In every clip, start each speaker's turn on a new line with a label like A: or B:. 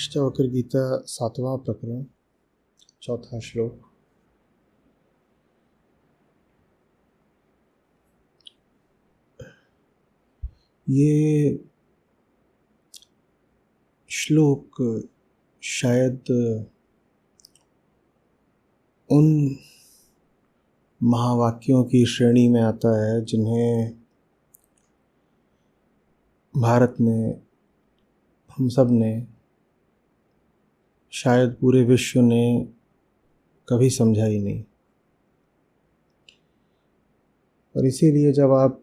A: अष्टावक्र गीता 7वां प्रकरण 4था श्लोक। ये श्लोक शायद उन महावाक्यों की श्रेणी में आता है जिन्हें भारत ने, हम सब ने, शायद पूरे विश्व ने कभी समझा ही नहीं। और इसीलिए जब आप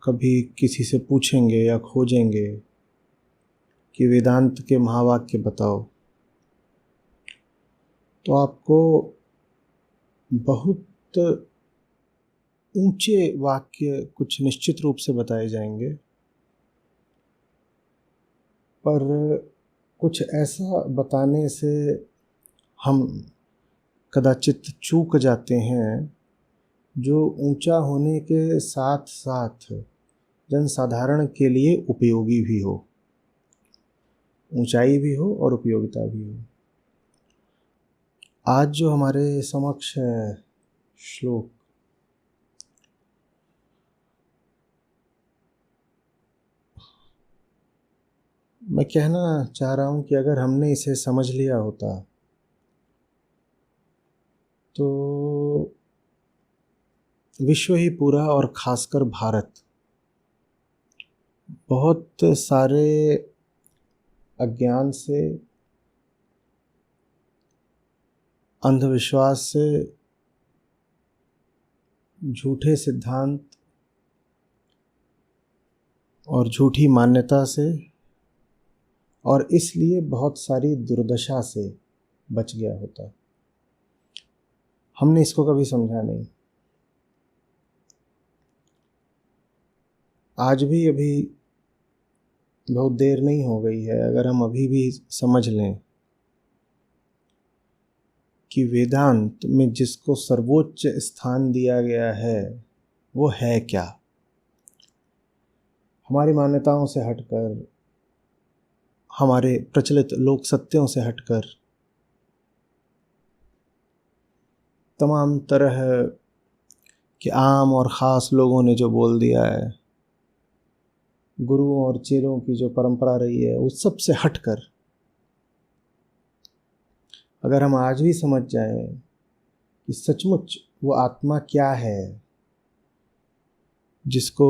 A: कभी किसी से पूछेंगे या खोजेंगे कि वेदांत के महावाक्य बताओ, तो आपको बहुत ऊंचे वाक्य कुछ निश्चित रूप से बताए जाएंगे, पर कुछ ऐसा बताने से हम कदाचित चूक जाते हैं जो ऊंचा होने के साथ साथ जनसाधारण के लिए उपयोगी भी हो, ऊंचाई भी हो और उपयोगिता भी हो। आज जो हमारे समक्ष है श्लोक, मैं कहना चाह रहा हूं कि अगर हमने इसे समझ लिया होता तो विश्व ही पूरा और खासकर भारत बहुत सारे अज्ञान से, अंधविश्वास से, झूठे सिद्धांत और झूठी मान्यता से और इसलिए बहुत सारी दुर्दशा से बच गया होता। हमने इसको कभी समझा नहीं। आज भी अभी बहुत देर नहीं हो गई है अगर हम अभी भी समझ लें कि वेदांत में जिसको सर्वोच्च स्थान दिया गया है वो है क्या। हमारी मान्यताओं से हटकर, हमारे प्रचलित लोक सत्यों से हटकर, तमाम तरह के आम और ख़ास लोगों ने जो बोल दिया है, गुरुओं और चेलों की जो परंपरा रही है, उस सब से हटकर अगर हम आज भी समझ जाएं कि सचमुच वो आत्मा क्या है जिसको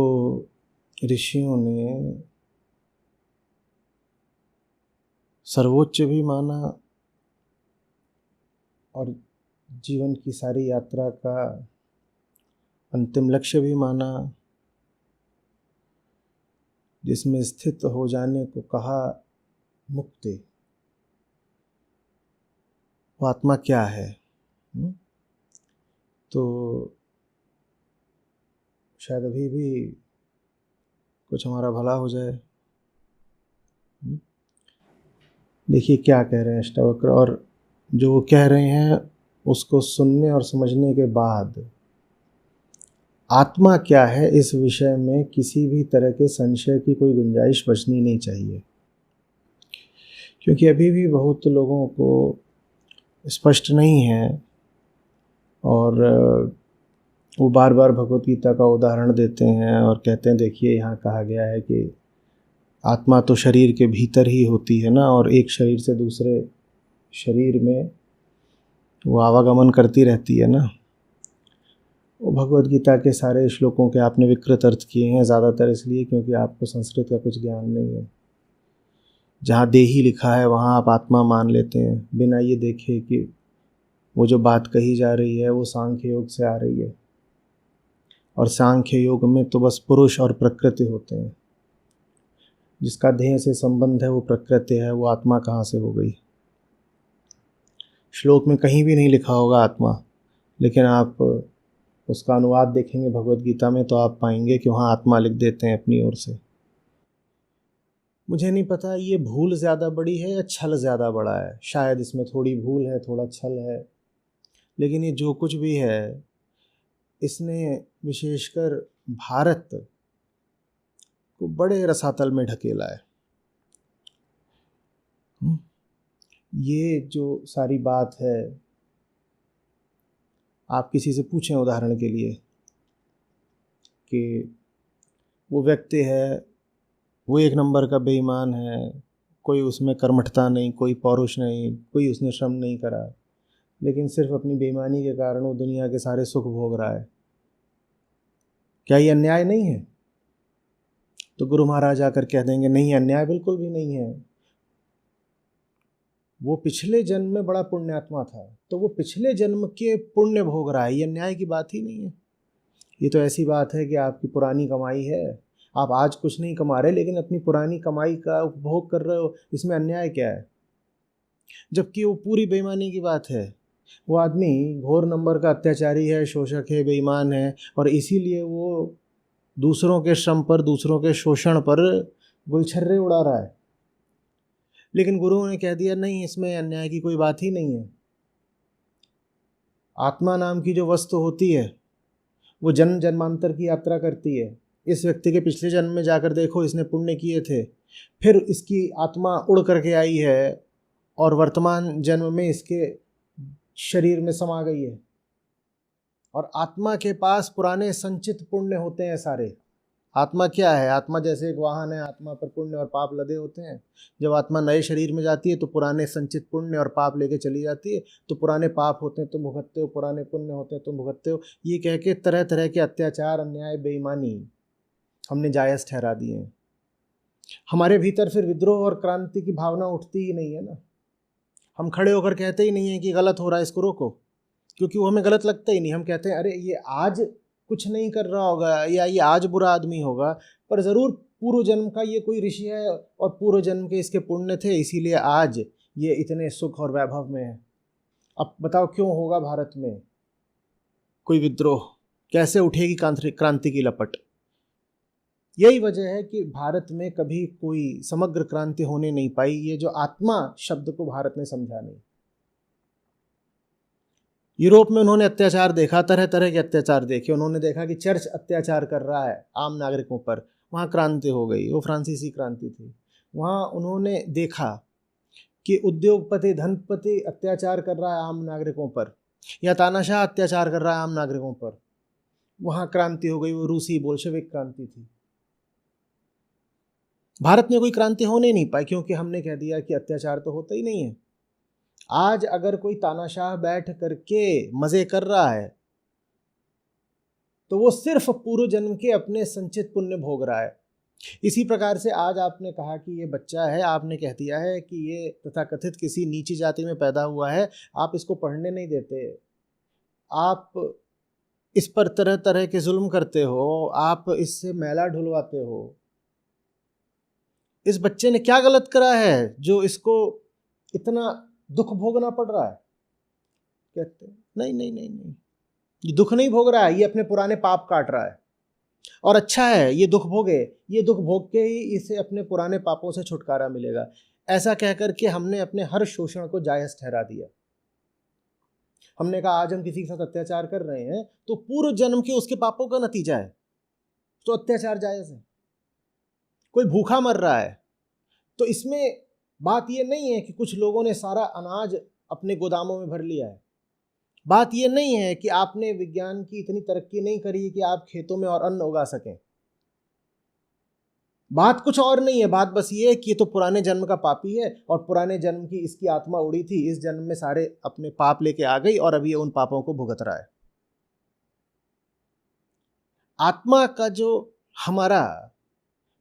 A: ऋषियों ने सर्वोच्च भी माना और जीवन की सारी यात्रा का अंतिम लक्ष्य भी माना, जिसमें स्थित हो जाने को कहा मुक्ति, वो आत्मा क्या है। तो शायद अभी भी कुछ हमारा भला हो जाए। देखिए क्या कह रहे हैं अष्टावक्र, और जो वो कह रहे हैं उसको सुनने और समझने के बाद आत्मा क्या है इस विषय में किसी भी तरह के संशय की कोई गुंजाइश बचनी नहीं चाहिए, क्योंकि अभी भी बहुत लोगों को स्पष्ट नहीं है। और वो बार बार भगवत गीता का उदाहरण देते हैं और कहते हैं देखिए यहाँ कहा गया है कि आत्मा तो शरीर के भीतर ही होती है ना, और एक शरीर से दूसरे शरीर में वो आवागमन करती रहती है ना। वो भगवत गीता के सारे श्लोकों के आपने विकृत अर्थ किए हैं, ज़्यादातर इसलिए क्योंकि आपको संस्कृत का कुछ ज्ञान नहीं है। जहाँ देही लिखा है वहाँ आप आत्मा मान लेते हैं बिना ये देखे कि वो जो बात कही जा रही है वो सांख्य योग से आ रही है, और सांख्य योग में तो बस पुरुष और प्रकृति होते हैं। जिसका देह से संबंध है वो प्रकृति है, वो आत्मा कहाँ से हो गई। श्लोक में कहीं भी नहीं लिखा होगा आत्मा, लेकिन आप उसका अनुवाद देखेंगे भगवत गीता में तो आप पाएंगे कि वहाँ आत्मा लिख देते हैं अपनी ओर से। मुझे नहीं पता ये भूल ज़्यादा बड़ी है या छल ज़्यादा बड़ा है। शायद इसमें थोड़ी भूल है, थोड़ा छल है, लेकिन ये जो कुछ भी है इसने विशेषकर भारत को बड़े रसातल में ढकेला है। ये जो सारी बात है, आप किसी से पूछें उदाहरण के लिए कि वो व्यक्ति है, वो एक नंबर का बेईमान है, कोई उसमें कर्मठता नहीं, कोई पौरुष नहीं, कोई उसने श्रम नहीं करा, लेकिन सिर्फ अपनी बेईमानी के कारण वो दुनिया के सारे सुख भोग रहा है। क्या ये अन्याय नहीं है? तो गुरु महाराज आकर कह देंगे नहीं, अन्याय बिल्कुल भी नहीं है। वो पिछले जन्म में बड़ा पुण्यात्मा था, तो वो पिछले जन्म के पुण्य भोग रहा है, ये अन्याय की बात ही नहीं है। ये तो ऐसी बात है कि आपकी पुरानी कमाई है, आप आज कुछ नहीं कमा रहे लेकिन अपनी पुरानी कमाई का उपभोग कर रहे हो, इसमें अन्याय क्या है? जबकि वो पूरी बेईमानी की बात है। वो आदमी घोर नंबर का अत्याचारी है, शोषक है, बेईमान है, और इसीलिए वो दूसरों के श्रम पर, दूसरों के शोषण पर गुलछर्रे उड़ा रहा है। लेकिन गुरुओं ने कह दिया नहीं, इसमें अन्याय की कोई बात ही नहीं है। आत्मा नाम की जो वस्तु होती है वो जन्म जन्मांतर की यात्रा करती है। इस व्यक्ति के पिछले जन्म में जाकर देखो, इसने पुण्य किए थे, फिर इसकी आत्मा उड़ करके आई है और वर्तमान जन्म में इसके शरीर में समा गई है। और आत्मा के पास पुराने संचित पुण्य होते हैं सारे। आत्मा क्या है? आत्मा जैसे एक वाहन है, आत्मा पर पुण्य और पाप लदे होते हैं। जब आत्मा नए शरीर में जाती है तो पुराने संचित पुण्य और पाप लेके चली जाती है। तो पुराने पाप होते हैं तुम भुगतते हो, पुराने पुण्य होते हैं तुम भुगतते हो। ये कह के तरह तरह के अत्याचार, अन्याय, बेईमानी हमने जायज़ ठहरा दिए हैं। हमारे भीतर फिर विद्रोह और क्रांति की भावना उठती ही नहीं है ना। हम खड़े होकर कहते ही नहीं है कि गलत हो रहा है, इसको रोको, क्योंकि वो हमें गलत लगता ही नहीं। हम कहते हैं अरे ये आज कुछ नहीं कर रहा होगा, या ये आज बुरा आदमी होगा, पर ज़रूर पूर्व जन्म का ये कोई ऋषि है और पूर्व जन्म के इसके पुण्य थे, इसीलिए आज ये इतने सुख और वैभव में है। अब बताओ क्यों होगा भारत में कोई विद्रोह? कैसे उठेगी क्रांति की लपट? यही वजह है कि भारत में कभी कोई समग्र क्रांति होने नहीं पाई। ये जो आत्मा शब्द को भारत ने समझा नहीं। यूरोप में उन्होंने अत्याचार देखा, तरह तरह के अत्याचार देखे। उन्होंने देखा कि चर्च अत्याचार कर रहा है आम नागरिकों पर, वहाँ क्रांति हो गई। वो फ्रांसीसी क्रांति थी। वहाँ उन्होंने देखा कि उद्योगपति, धनपति अत्याचार कर रहा है आम नागरिकों पर, या तानाशाह अत्याचार कर रहा है आम नागरिकों पर, वहाँ क्रांति हो गई। वो रूसी बोल्शेविक क्रांति थी। भारत में कोई क्रांति होने नहीं पाई, क्योंकि हमने कह दिया कि अत्याचार तो होता ही नहीं है। आज अगर कोई तानाशाह बैठ करके मजे कर रहा है तो वो सिर्फ पूर्व जन्म के अपने संचित पुण्य भोग रहा है। इसी प्रकार से आज आपने कहा कि ये बच्चा है, आपने कह दिया है कि ये तथाकथित किसी नीची जाति में पैदा हुआ है, आप इसको पढ़ने नहीं देते, आप इस पर तरह तरह के जुल्म करते हो, आप इससे मैला ढुलवाते हो। इस बच्चे ने क्या गलत करा है जो इसको इतना दुख भोगना पड़ रहा है? कहते हैं नहीं नहीं नहीं नहीं, ये दुख नहीं भोग रहा है, ये अपने पुराने पाप काट रहा है। और अच्छा है ये दुख भोगे, ये दुख भोग के ही इसे अपने पुराने पापों से छुटकारा मिलेगा। ऐसा कहकर के हमने अपने हर शोषण को जायज़ ठहरा दिया। हमने कहा आज हम किसी के साथ अत्याचार कर रहे हैं तो पूर्व जन्म के उसके पापों का नतीजा है, तो अत्याचार जायज़ है। कोई भूखा मर रहा है तो इसमें बात ये नहीं है कि कुछ लोगों ने सारा अनाज अपने गोदामों में भर लिया है। बात ये नहीं है कि आपने विज्ञान की इतनी तरक्की नहीं करी कि आप खेतों में और अन्न उगा सकें। बात कुछ और नहीं है। बात बस ये है कि ये तो पुराने जन्म का पापी है और पुराने जन्म की इसकी आत्मा उड़ी थी, इस जन्म में सारे अपने पाप लेके आ गई और अभी ये उन पापों को भुगत रहा है। आत्मा का जो हमारा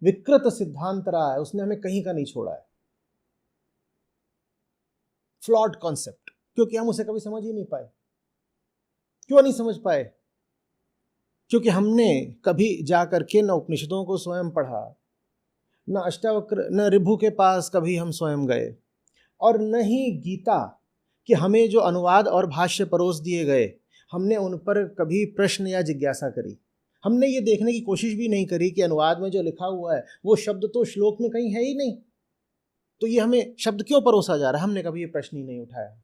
A: विकृत सिद्धांत रहा है उसने हमें कहीं का नहीं छोड़ा है। फ्लॉड कॉन्सेप्ट, क्योंकि हम उसे कभी समझ ही नहीं पाए। क्यों नहीं समझ पाए? क्योंकि हमने कभी जा करके न उपनिषदों को स्वयं पढ़ा, न अष्टावक्र, न ऋभु के पास कभी हम स्वयं गए, और न ही गीता कि हमें जो अनुवाद और भाष्य परोस दिए गए हमने उन पर कभी प्रश्न या जिज्ञासा करी। हमने ये देखने की कोशिश भी नहीं करी कि अनुवाद में जो लिखा हुआ है वो शब्द तो श्लोक में कहीं है ही नहीं, तो ये हमें शब्द क्यों परोसा जा रहा है? हमने कभी ये प्रश्न ही नहीं उठाया।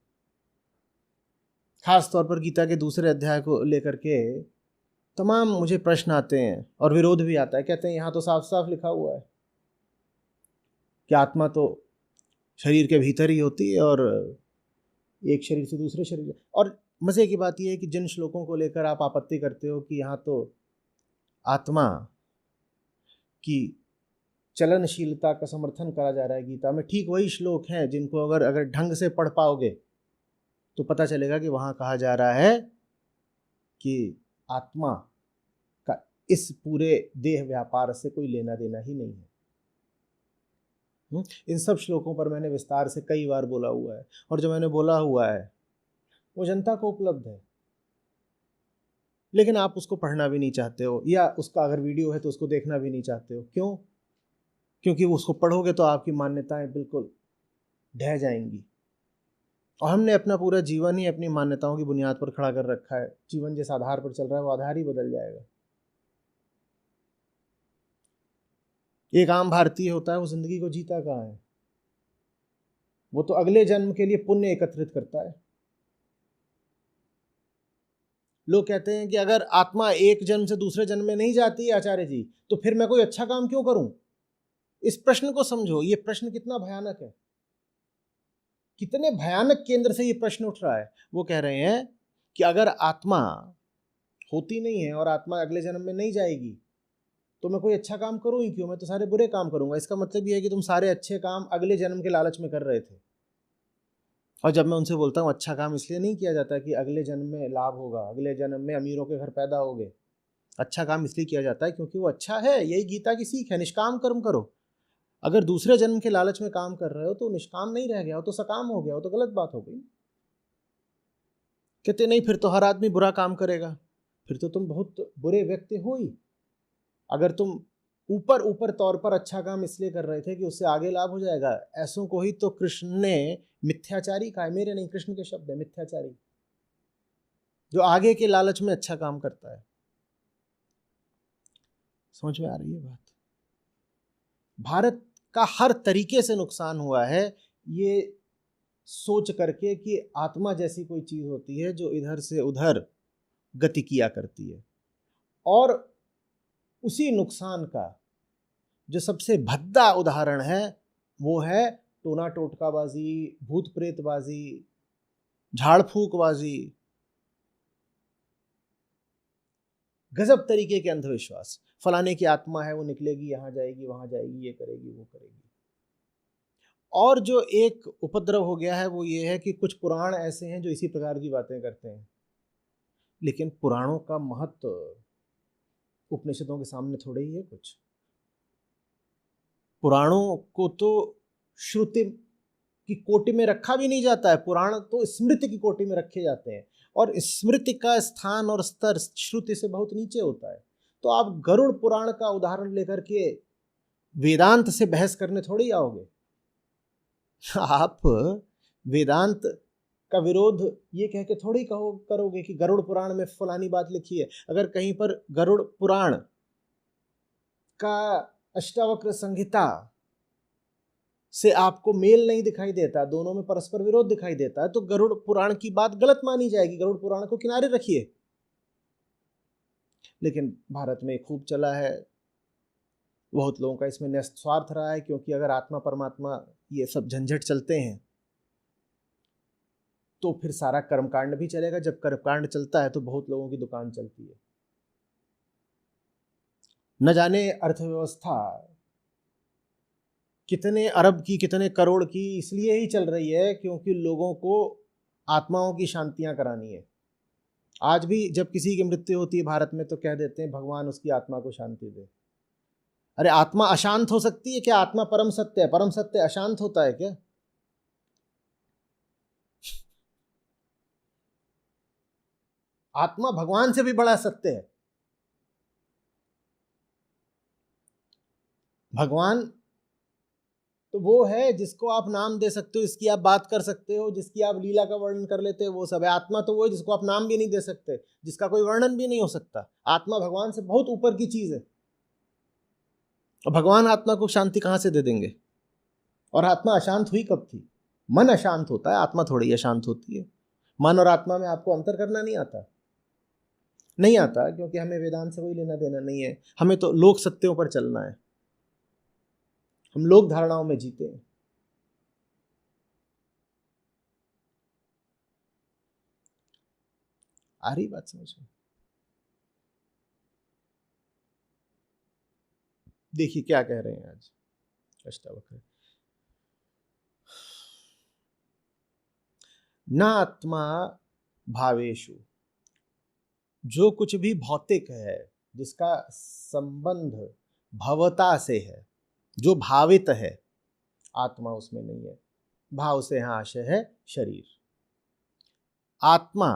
A: खास तौर पर गीता के दूसरे अध्याय को लेकर के तमाम मुझे प्रश्न आते हैं और विरोध भी आता है। कहते हैं यहाँ तो साफ साफ लिखा हुआ है कि आत्मा तो शरीर के भीतर ही होती है और एक शरीर से दूसरे शरीर। और मज़े की बात यह है कि जिन श्लोकों को लेकर आप आपत्ति करते हो कि यहाँ तो आत्मा की चलनशीलता का समर्थन करा जा रहा है गीता में, ठीक वही श्लोक हैं जिनको अगर ढंग से पढ़ पाओगे तो पता चलेगा कि वहाँ कहा जा रहा है कि आत्मा का इस पूरे देह व्यापार से कोई लेना देना ही नहीं है। इन सब श्लोकों पर मैंने विस्तार से कई बार बोला हुआ है, और जो मैंने बोला हुआ है वो जनता को उपलब्ध है, लेकिन आप उसको पढ़ना भी नहीं चाहते हो, या उसका अगर वीडियो है तो उसको देखना भी नहीं चाहते हो। क्यों? क्योंकि उसको पढ़ोगे तो आपकी मान्यताएं बिल्कुल ढह जाएंगी। और हमने अपना पूरा जीवन ही अपनी मान्यताओं की बुनियाद पर खड़ा कर रखा है। जीवन जिस आधार पर चल रहा है वो आधार ही बदल जाएगा। एक आम भारतीय होता है, वो जिंदगी को जीता कहाँ है? वो तो अगले जन्म के लिए पुण्य एकत्रित करता है। लोग कहते हैं कि अगर आत्मा एक जन्म से दूसरे जन्म में नहीं जाती है आचार्य जी, तो फिर मैं कोई अच्छा काम क्यों करूं? इस प्रश्न को समझो, ये प्रश्न कितना भयानक है, कितने भयानक केंद्र से ये प्रश्न उठ रहा है। वो कह रहे हैं कि अगर आत्मा होती नहीं है और आत्मा अगले जन्म में नहीं जाएगी तो मैं कोई अच्छा काम करूं ही क्यों? मैं तो सारे बुरे काम करूंगा। इसका मतलब ये है कि तुम सारे अच्छे काम अगले जन्म के लालच में कर रहे थे। और जब मैं उनसे बोलता हूँ अच्छा काम इसलिए नहीं किया जाता कि अगले जन्म में लाभ होगा, अगले जन्म में अमीरों के घर पैदा होंगे। अच्छा काम इसलिए किया जाता है क्योंकि वो अच्छा है। यही गीता की सीख है, निष्काम कर्म करो। अगर दूसरे जन्म के लालच में काम कर रहे हो तो निष्काम नहीं रह गया हो, तो सकाम हो गया हो, तो गलत बात हो गई। कहते नहीं, फिर तो हर आदमी बुरा काम करेगा, फिर तो तुम बहुत बुरे व्यक्ति हो ही। अगर तुम ऊपर ऊपर तौर पर अच्छा काम इसलिए कर रहे थे कि उससे आगे लाभ हो जाएगा, ऐसों को ही तो कृष्ण ने मिथ्याचारी कहा है। मेरे नहीं, कृष्ण के शब्द है, मिथ्याचारी, जो आगे के लालच में अच्छा काम करता है। समझ में आ रही है बात? भारत का हर तरीके से नुकसान हुआ है ये सोच करके कि आत्मा जैसी कोई चीज होती है जो इधर से उधर गति किया करती है। और उसी नुकसान का जो सबसे भद्दा उदाहरण है वो है टोना टोटकाबाजी, भूत प्रेतबाजी, झाड़ फूकबाजी, गजब तरीके के अंधविश्वास। फलाने की आत्मा है, वो निकलेगी, यहाँ जाएगी, वहां जाएगी, ये करेगी, वो करेगी। और जो एक उपद्रव हो गया है वो ये है कि कुछ पुराण ऐसे हैं जो इसी प्रकार की बातें करते हैं, लेकिन पुराणों का महत्व उपनिषदों के सामने थोड़े ही है कुछ। पुराणों को तो श्रुति की कोटि में रखा भी नहीं जाता है, पुराण तो स्मृति की कोटि में रखे जाते हैं, और स्मृति का स्थान और स्तर श्रुति से बहुत नीचे होता है। तो आप गरुड़ पुराण का उदाहरण लेकर के वेदांत से बहस करने थोड़ी आओगे। आप वेदांत का विरोध ये कह के थोड़ी करोगे कि गरुड़ पुराण में फलानी बात लिखी है। अगर कहीं पर गरुड़ पुराण का अष्टावक्र संहिता से आपको मेल नहीं दिखाई देता, दोनों में परस्पर विरोध दिखाई देता है, तो गरुड़ पुराण की बात गलत मानी जाएगी। गरुड़ पुराण को किनारे रखिए। लेकिन भारत में खूब चला है, बहुत लोगों का इसमें न्यस्त स्वार्थ रहा है, क्योंकि अगर आत्मा परमात्मा ये सब झंझट चलते हैं तो फिर सारा कर्मकांड भी चलेगा। जब कर्मकांड चलता है तो बहुत लोगों की दुकान चलती है। न जाने अर्थव्यवस्था कितने अरब की, कितने करोड़ की इसलिए ही चल रही है क्योंकि लोगों को आत्माओं की शांतियां करानी है। आज भी जब किसी की मृत्यु होती है भारत में तो कह देते हैं भगवान उसकी आत्मा को शांति दे। अरे आत्मा अशांत हो सकती है क्या? आत्मा परम सत्य है। परम सत्य अशांत होता है क्या? आत्मा भगवान से भी बड़ा सत्य है। भगवान तो वो है जिसको आप नाम दे सकते हो, जिसकी आप बात कर सकते हो, जिसकी आप लीला का वर्णन कर लेते हो, वो सब है। आत्मा तो वो है जिसको आप नाम भी नहीं दे सकते, जिसका कोई वर्णन भी नहीं हो सकता। आत्मा भगवान से बहुत ऊपर की चीज है। और भगवान आत्मा को शांति कहाँ से दे देंगे? और आत्मा अशांत हुई कब थी? मन अशांत होता है, आत्मा थोड़ी अशांत होती है। मन और आत्मा में आपको अंतर करना नहीं आता, नहीं आता, क्योंकि हमें वेदांत से कोई लेना देना नहीं है। हमें तो लोक सत्यों पर चलना है, हम लोक धारणाओं में जीते हैं। आ रही बात समझ में? देखिए क्या कह रहे हैं आज अष्टावक्र। न आत्मा भावेशु, जो कुछ भी भौतिक है, जिसका संबंध भवता से है, जो भावित है, आत्मा उसमें नहीं है। भाव से यहां आशय है शरीर। आत्मा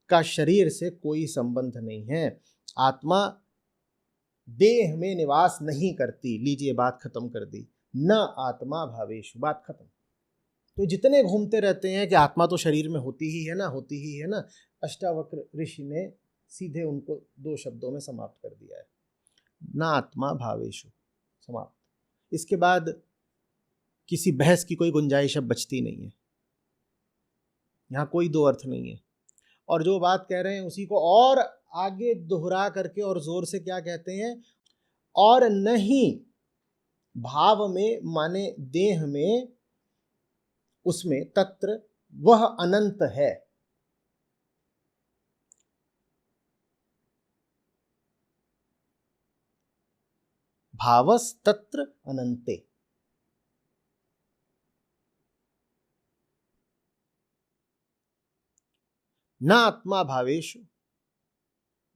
A: का शरीर से कोई संबंध नहीं है। आत्मा देह में निवास नहीं करती। लीजिए बात खत्म कर दी। न आत्मा भावेशु, बात खत्म। तो जितने घूमते रहते हैं कि आत्मा तो शरीर में होती ही है ना, होती ही है ना, अष्टावक्र ऋषि ने सीधे उनको 2 शब्दों में समाप्त कर दिया है, न आत्मा भावेशु, समाप्त। इसके बाद किसी बहस की कोई गुंजाइश अब बचती नहीं है। यहाँ कोई 2 अर्थ नहीं है। और जो बात कह रहे हैं उसी को और आगे दोहरा करके और जोर से क्या कहते हैं, और नहीं भाव में माने देह में, उसमें तत्र वह अनंत है। भावस तत्र अनंते। न आत्मा भावेशु,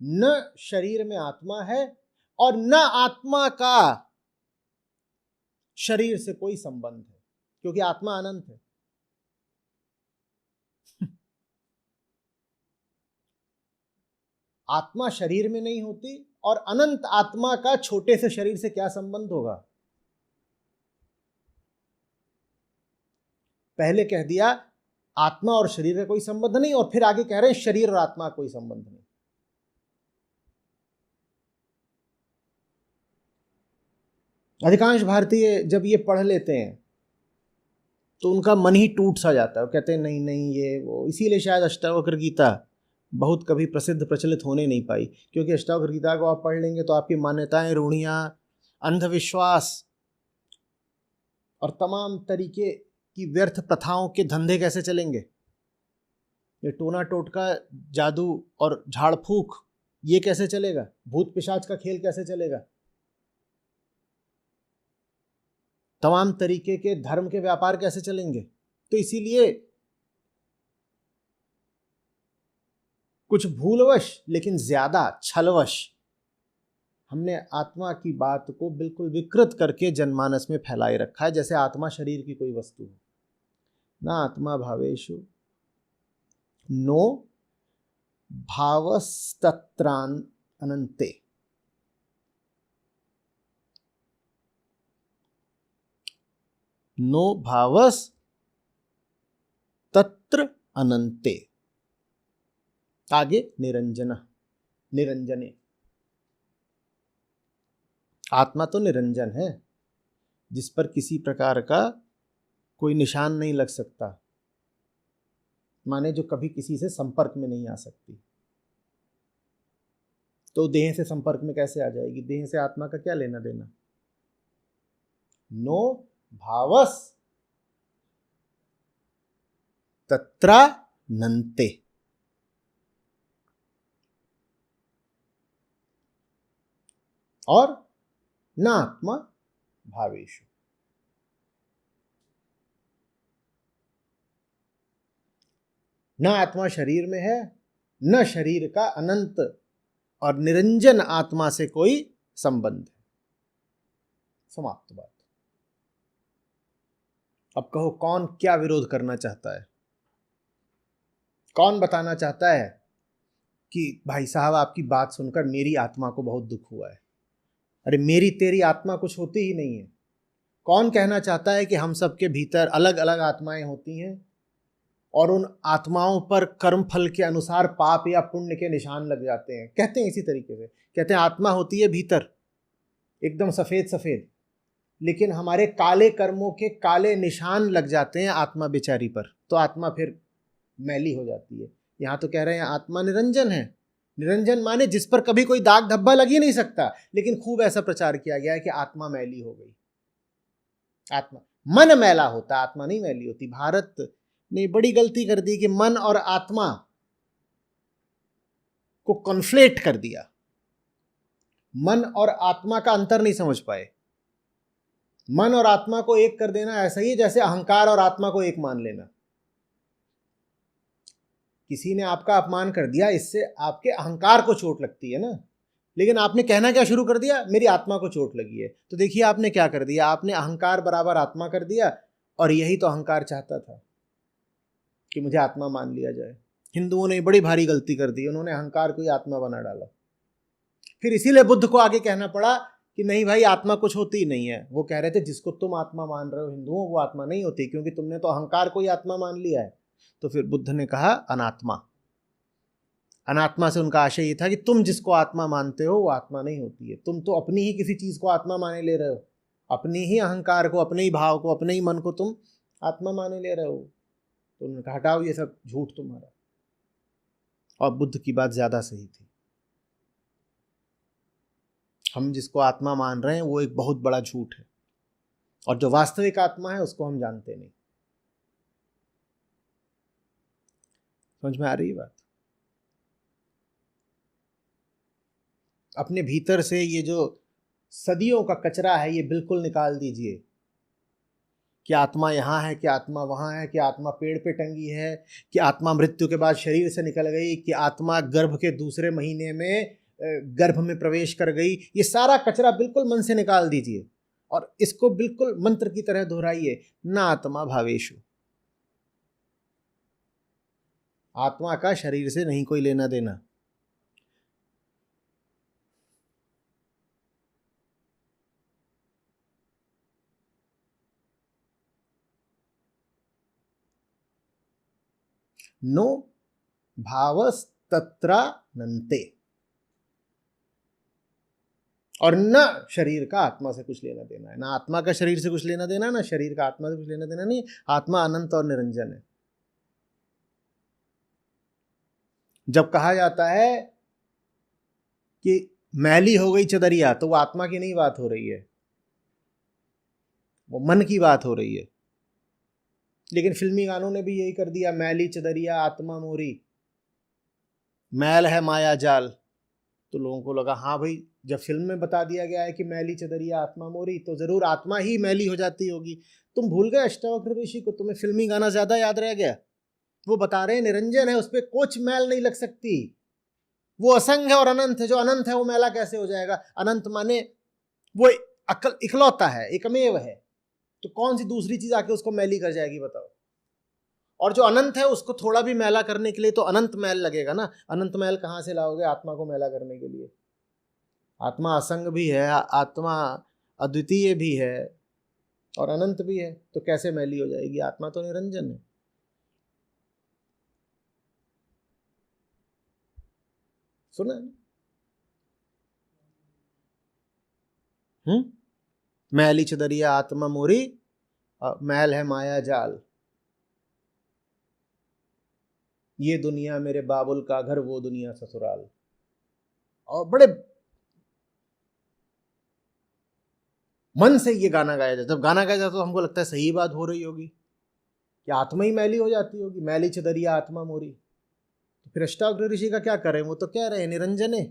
A: न शरीर में आत्मा है और न आत्मा का शरीर से कोई संबंध है, क्योंकि आत्मा अनंत है। आत्मा शरीर में नहीं होती और अनंत आत्मा का छोटे से शरीर से क्या संबंध होगा? पहले कह दिया आत्मा और शरीर का कोई संबंध नहीं, और फिर आगे कह रहे हैं शरीर और आत्मा का कोई संबंध नहीं। अधिकांश भारतीय जब ये पढ़ लेते हैं तो उनका मन ही टूट सा जाता है। वो कहते हैं नहीं नहीं ये वो। इसीलिए शायद अष्टावक्र गीता बहुत कभी प्रसिद्ध प्रचलित होने नहीं पाई, क्योंकि अष्टावक्र गीता को आप पढ़ लेंगे तो आपकी मान्यताएं, रूढ़ियां, अंधविश्वास और तमाम तरीके की व्यर्थ प्रथाओं के धंधे कैसे चलेंगे। ये टोना टोटका, जादू और झाड़ फूक, ये कैसे चलेगा? भूत पिशाच का खेल कैसे चलेगा? तमाम तरीके के धर्म के व्यापार कैसे चलेंगे? तो इसीलिए कुछ भूलवश लेकिन ज्यादा छलवश हमने आत्मा की बात को बिल्कुल विकृत करके जनमानस में फैलाए रखा है, जैसे आत्मा शरीर की कोई वस्तु हो। ना आत्मा भावेशु नो भावस्तत्रान अनंते। नो भावस तत्र अनंते। आगे निरंजन, निरंजने। आत्मा तो निरंजन है, जिस पर किसी प्रकार का कोई निशान नहीं लग सकता, माने जो कभी किसी से संपर्क में नहीं आ सकती। तो देह से संपर्क में कैसे आ जाएगी? देह से आत्मा का क्या लेना देना? नो भावस तत्रा नंते। और न आत्मा भावेशु, न आत्मा शरीर में है, न शरीर का अनंत और निरंजन आत्मा से कोई संबंध है। समाप्त बात। अब कहो कौन क्या विरोध करना चाहता है? कौन बताना चाहता है कि भाई साहब आपकी बात सुनकर मेरी आत्मा को बहुत दुख हुआ है? अरे मेरी तेरी आत्मा कुछ होती ही नहीं है। कौन कहना चाहता है कि हम सबके भीतर अलग अलग आत्माएं होती हैं और उन आत्माओं पर कर्म फल के अनुसार पाप या पुण्य के निशान लग जाते हैं? कहते हैं इसी तरीके से, कहते हैं आत्मा होती है भीतर एकदम सफ़ेद सफ़ेद, लेकिन हमारे काले कर्मों के काले निशान लग जाते हैं आत्मा बेचारी पर, तो आत्मा फिर मैली हो जाती है। यहाँ तो कह रहे हैं आत्मा निरंजन है। निरंजन माने जिस पर कभी कोई दाग धब्बा लग ही नहीं सकता, लेकिन खूब ऐसा प्रचार किया गया है कि आत्मा मैली हो गई। आत्मा, मन मैला होता, आत्मा नहीं मैली होती। भारत ने बड़ी गलती कर दी कि मन और आत्मा को कॉन्फ्लेट कर दिया, मन और आत्मा का अंतर नहीं समझ पाए। मन और आत्मा को एक कर देना ऐसा ही जैसे अहंकार और आत्मा को एक मान लेना। किसी ने आपका अपमान कर दिया, इससे आपके अहंकार को चोट लगती है ना, लेकिन आपने कहना क्या शुरू कर दिया, मेरी आत्मा को चोट लगी है। तो देखिए आपने क्या कर दिया, आपने अहंकार बराबर आत्मा कर दिया, और यही तो अहंकार चाहता था कि मुझे आत्मा मान लिया जाए। हिंदुओं ने बड़ी भारी गलती कर दी, उन्होंने अहंकार को ही आत्मा बना डाला। फिर इसीलिए बुद्ध को आगे कहना पड़ा कि नहीं भाई, आत्मा कुछ होती ही नहीं है। वो कह रहे थे जिसको तुम आत्मा मान रहे हो हिंदुओं, वो आत्मा नहीं होती, क्योंकि तुमने तो अहंकार को ही आत्मा मान लिया है। तो फिर बुद्ध ने कहा अनात्मा। अनात्मा से उनका आशय ये था कि तुम जिसको आत्मा मानते हो वो आत्मा नहीं होती है, तुम तो अपनी ही किसी चीज को आत्मा माने ले रहे हो, अपनी ही अहंकार को, अपने ही भाव को, अपने ही मन को तुम आत्मा माने ले रहे हो। तो उन्होंने कहा हटाओ ये सब झूठ तुम्हारा। और बुद्ध की बात ज्यादा सही थी। हम जिसको आत्मा मान रहे हैं वो एक बहुत बड़ा झूठ है, और जो वास्तविक आत्मा है उसको हम जानते नहीं। समझ में आ रही है बात? अपने भीतर से ये जो सदियों का कचरा है ये बिल्कुल निकाल दीजिए कि आत्मा यहाँ है, कि आत्मा वहाँ है, कि आत्मा पेड़ पे टंगी है, कि आत्मा मृत्यु के बाद शरीर से निकल गई, कि आत्मा गर्भ के दूसरे महीने में गर्भ में प्रवेश कर गई। ये सारा कचरा बिल्कुल मन से निकाल दीजिए और इसको बिल्कुल मंत्र की तरह दोहराइए, ना आत्मा भावेशु। आत्मा का शरीर से नहीं कोई लेना देना। नो भावस्तत्रानन्ते। और न शरीर का आत्मा से कुछ लेना देना है, ना आत्मा का शरीर से कुछ लेना देना, ना शरीर का आत्मा से कुछ लेना देना नहीं। आत्मा अनंत और निरंजन है। जब कहा जाता है कि मैली हो गई चदरिया, तो वो आत्मा की नहीं बात हो रही है, वो मन की बात हो रही है। लेकिन फिल्मी गानों ने भी यही कर दिया, मैली चदरिया आत्मा मोरी, मैल है माया जाल। तो लोगों को लगा हाँ भाई, जब फिल्म में बता दिया गया है कि मैली चदरिया आत्मा मोरी, तो जरूर आत्मा ही मैली हो जाती होगी। तुम भूल गए अष्टावक्र ऋषि को, तुम्हें फिल्मी गाना ज्यादा याद रह गया। वो बता रहे हैं निरंजन है, उस पर कुछ मैल नहीं लग सकती, वो असंग है और अनंत है। जो अनंत है वो मैला कैसे हो जाएगा? अनंत माने वो अकल इकलौता है, एकमेव है, तो कौन सी दूसरी चीज आके उसको मैली कर जाएगी बताओ? और जो अनंत है उसको थोड़ा भी मैला करने के लिए तो अनंत मैल लगेगा ना। अनंत मैल कहाँ से लाओगे आत्मा को मैला करने के लिए? आत्मा असंग भी है, आत्मा अद्वितीय भी है और अनंत भी है, तो कैसे मैली हो जाएगी? आत्मा तो निरंजन है। सुना मैली चदरिया आत्मा मोरी, मैल है माया जाल, ये दुनिया मेरे बाबुल का घर, वो दुनिया ससुराल। और बड़े मन से ये गाना गाया जाता है। जब गाना गाया जाता है तो हमको लगता है सही बात हो रही होगी कि आत्मा ही मैली हो जाती होगी, मैली चदरिया आत्मा मोरी। तो फिर अष्टावक्र ऋषि का क्या करें? वो तो कह रहे हैं निरंजन है।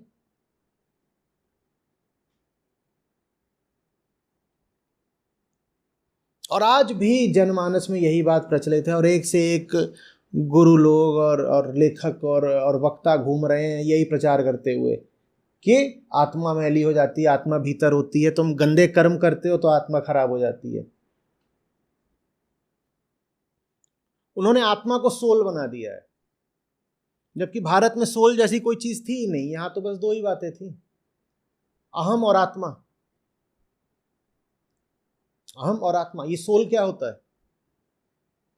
A: और आज भी जनमानस में यही बात प्रचलित है, और एक से एक गुरु लोग और लेखक और वक्ता घूम रहे हैं यही प्रचार करते हुए कि आत्मा मैली हो जाती है, आत्मा भीतर होती है, तुम गंदे कर्म करते हो तो आत्मा खराब हो जाती है। उन्होंने आत्मा को सोल बना दिया है, जबकि भारत में सोल जैसी कोई चीज थी ही नहीं। यहां तो बस दो ही बातें थी, अहम और आत्मा। अहम और आत्मा, ये सोल क्या होता है?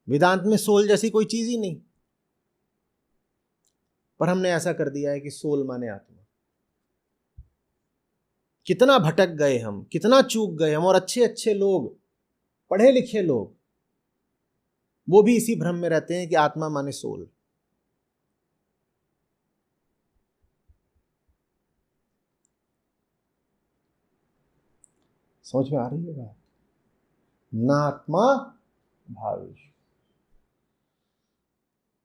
A: वेदांत में सोल जैसी कोई चीज ही नहीं, पर हमने ऐसा कर दिया है कि सोल माने आत्मा। कितना भटक गए हम, कितना चूक गए हम। और अच्छे अच्छे लोग, पढ़े लिखे लोग, वो भी इसी भ्रम में रहते हैं कि आत्मा माने सोल। समझ में आ रही है बात? ना आत्मा भावेश,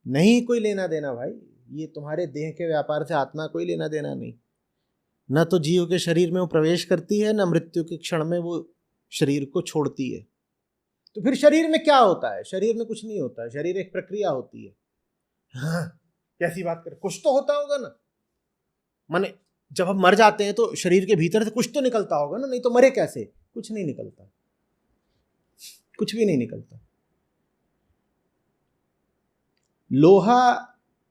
A: नहीं कोई लेना देना भाई। ये तुम्हारे देह के व्यापार से आत्मा कोई लेना देना नहीं। न तो जीव के शरीर में वो प्रवेश करती है, न मृत्यु के क्षण में वो शरीर को छोड़ती है। तो फिर शरीर में क्या होता है? शरीर में कुछ नहीं होता है, शरीर एक प्रक्रिया होती है। हाँ, कैसी बात कर, कुछ तो होता होगा ना। माने जब हम मर जाते हैं तो शरीर के भीतर से कुछ तो निकलता होगा ना, नहीं तो मरे कैसे? कुछ नहीं निकलता, कुछ भी नहीं निकलता। लोहा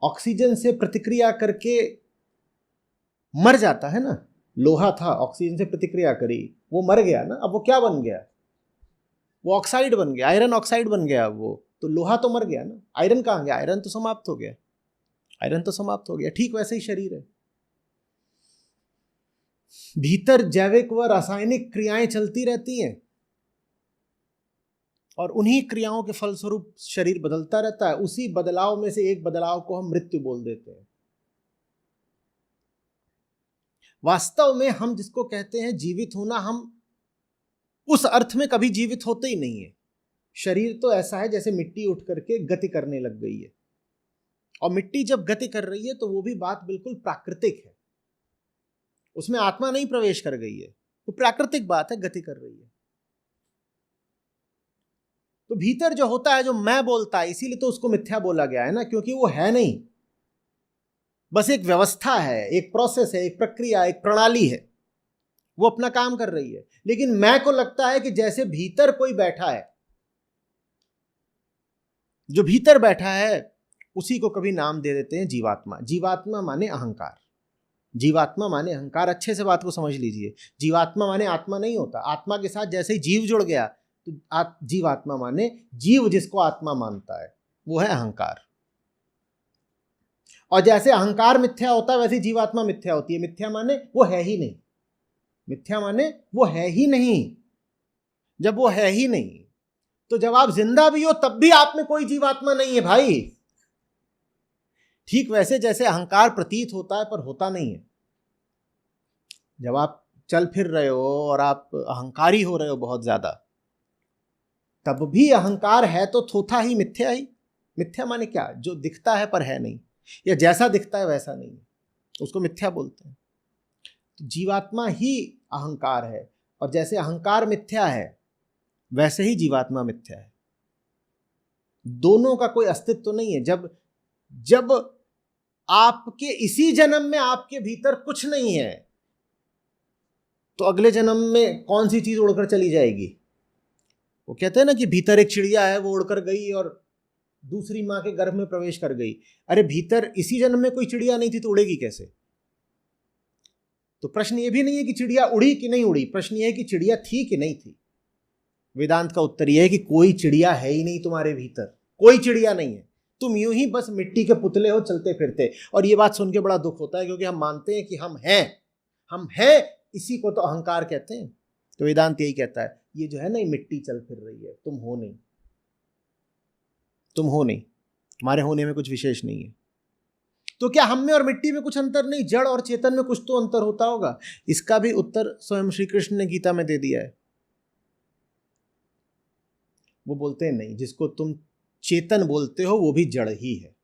A: ऑक्सीजन से प्रतिक्रिया करके मर जाता है ना। लोहा था, ऑक्सीजन से प्रतिक्रिया करी, वो मर गया ना। अब वो क्या बन गया? वो ऑक्साइड बन गया, आयरन ऑक्साइड बन गया। वो तो लोहा तो मर गया ना, आयरन कहाँ गया? आयरन तो समाप्त हो गया, आयरन तो समाप्त हो गया। ठीक वैसे ही शरीर है, भीतर जैविक व रासायनिक क्रियाएं चलती रहती हैं और उन्हीं क्रियाओं के फलस्वरूप शरीर बदलता रहता है। उसी बदलाव में से एक बदलाव को हम मृत्यु बोल देते हैं। वास्तव में हम जिसको कहते हैं जीवित होना, हम उस अर्थ में कभी जीवित होते ही नहीं है। शरीर तो ऐसा है जैसे मिट्टी उठ करके गति करने लग गई है, और मिट्टी जब गति कर रही है तो वो भी बात बिल्कुल प्राकृतिक है, उसमें आत्मा नहीं प्रवेश कर गई है, वो प्राकृतिक बात है, गति कर रही है। तो भीतर जो होता है, जो मैं बोलता है, इसीलिए तो उसको मिथ्या बोला गया है ना, क्योंकि वो है नहीं, बस एक व्यवस्था है, एक प्रोसेस है, एक प्रक्रिया, एक प्रणाली है, वो अपना काम कर रही है। लेकिन मैं को लगता है कि जैसे भीतर कोई बैठा है, जो भीतर बैठा है उसी को कभी नाम दे देते हैं जीवात्मा। जीवात्मा माने अहंकार, जीवात्मा माने अहंकार। अच्छे से बात को समझ लीजिए, जीवात्मा माने आत्मा नहीं होता। आत्मा के साथ जैसे ही जीव जुड़ गया तो जीवात्मा माने जीव जिसको आत्मा मानता है, वो है अहंकार। और जैसे अहंकार मिथ्या होता है वैसे ही जीवात्मा मिथ्या होती है। मिथ्या माने वो है ही नहीं, मिथ्या माने वो है ही नहीं। जब वो है ही नहीं तो जब आप जिंदा भी हो तब भी आप में कोई जीवात्मा नहीं है भाई। ठीक वैसे जैसे अहंकार प्रतीत होता है पर होता नहीं है। जब आप चल फिर रहे हो और आप अहंकारी हो रहे हो बहुत ज्यादा, तब भी अहंकार है तो थोथा ही, मिथ्या ही। मिथ्या माने क्या? जो दिखता है पर है नहीं, या जैसा दिखता है वैसा नहीं है, उसको मिथ्या बोलते हैं। तो जीवात्मा ही अहंकार है, और जैसे अहंकार मिथ्या है वैसे ही जीवात्मा मिथ्या है। दोनों का कोई अस्तित्व तो नहीं है। जब आपके इसी जन्म में आपके भीतर कुछ नहीं है तो अगले जन्म में कौन सी चीज उड़कर चली जाएगी? वो कहते हैं ना कि भीतर एक चिड़िया है, वो उड़कर गई और दूसरी मां के गर्भ में प्रवेश कर गई। अरे भीतर इसी जन्म में कोई चिड़िया नहीं थी तो उड़ेगी कैसे? तो प्रश्न ये भी नहीं है कि चिड़िया उड़ी कि नहीं उड़ी, प्रश्न ये है कि चिड़िया थी कि नहीं थी। वेदांत का उत्तर यह है कि कोई चिड़िया है ही नहीं तुम्हारे भीतर, कोई चिड़िया नहीं है। तुम यूं ही बस मिट्टी के पुतले हो, चलते फिरते। और ये बात सुन के बड़ा दुख होता है, क्योंकि हम मानते हैं कि हम हैं, इसी को तो अहंकार कहते हैं। तो वेदांत यही कहता है, ये जो है ना, ये मिट्टी चल फिर रही है, तुम हो नहीं, तुम हो नहीं, तुम्हारे होने में कुछ विशेष नहीं है। तो क्या हम में और मिट्टी में कुछ अंतर नहीं? जड़ और चेतन में कुछ तो अंतर होता होगा। इसका भी उत्तर स्वयं श्री कृष्ण ने गीता में दे दिया है। वो बोलते हैं नहीं, जिसको तुम चेतन बोलते हो वो भी जड़ ही है,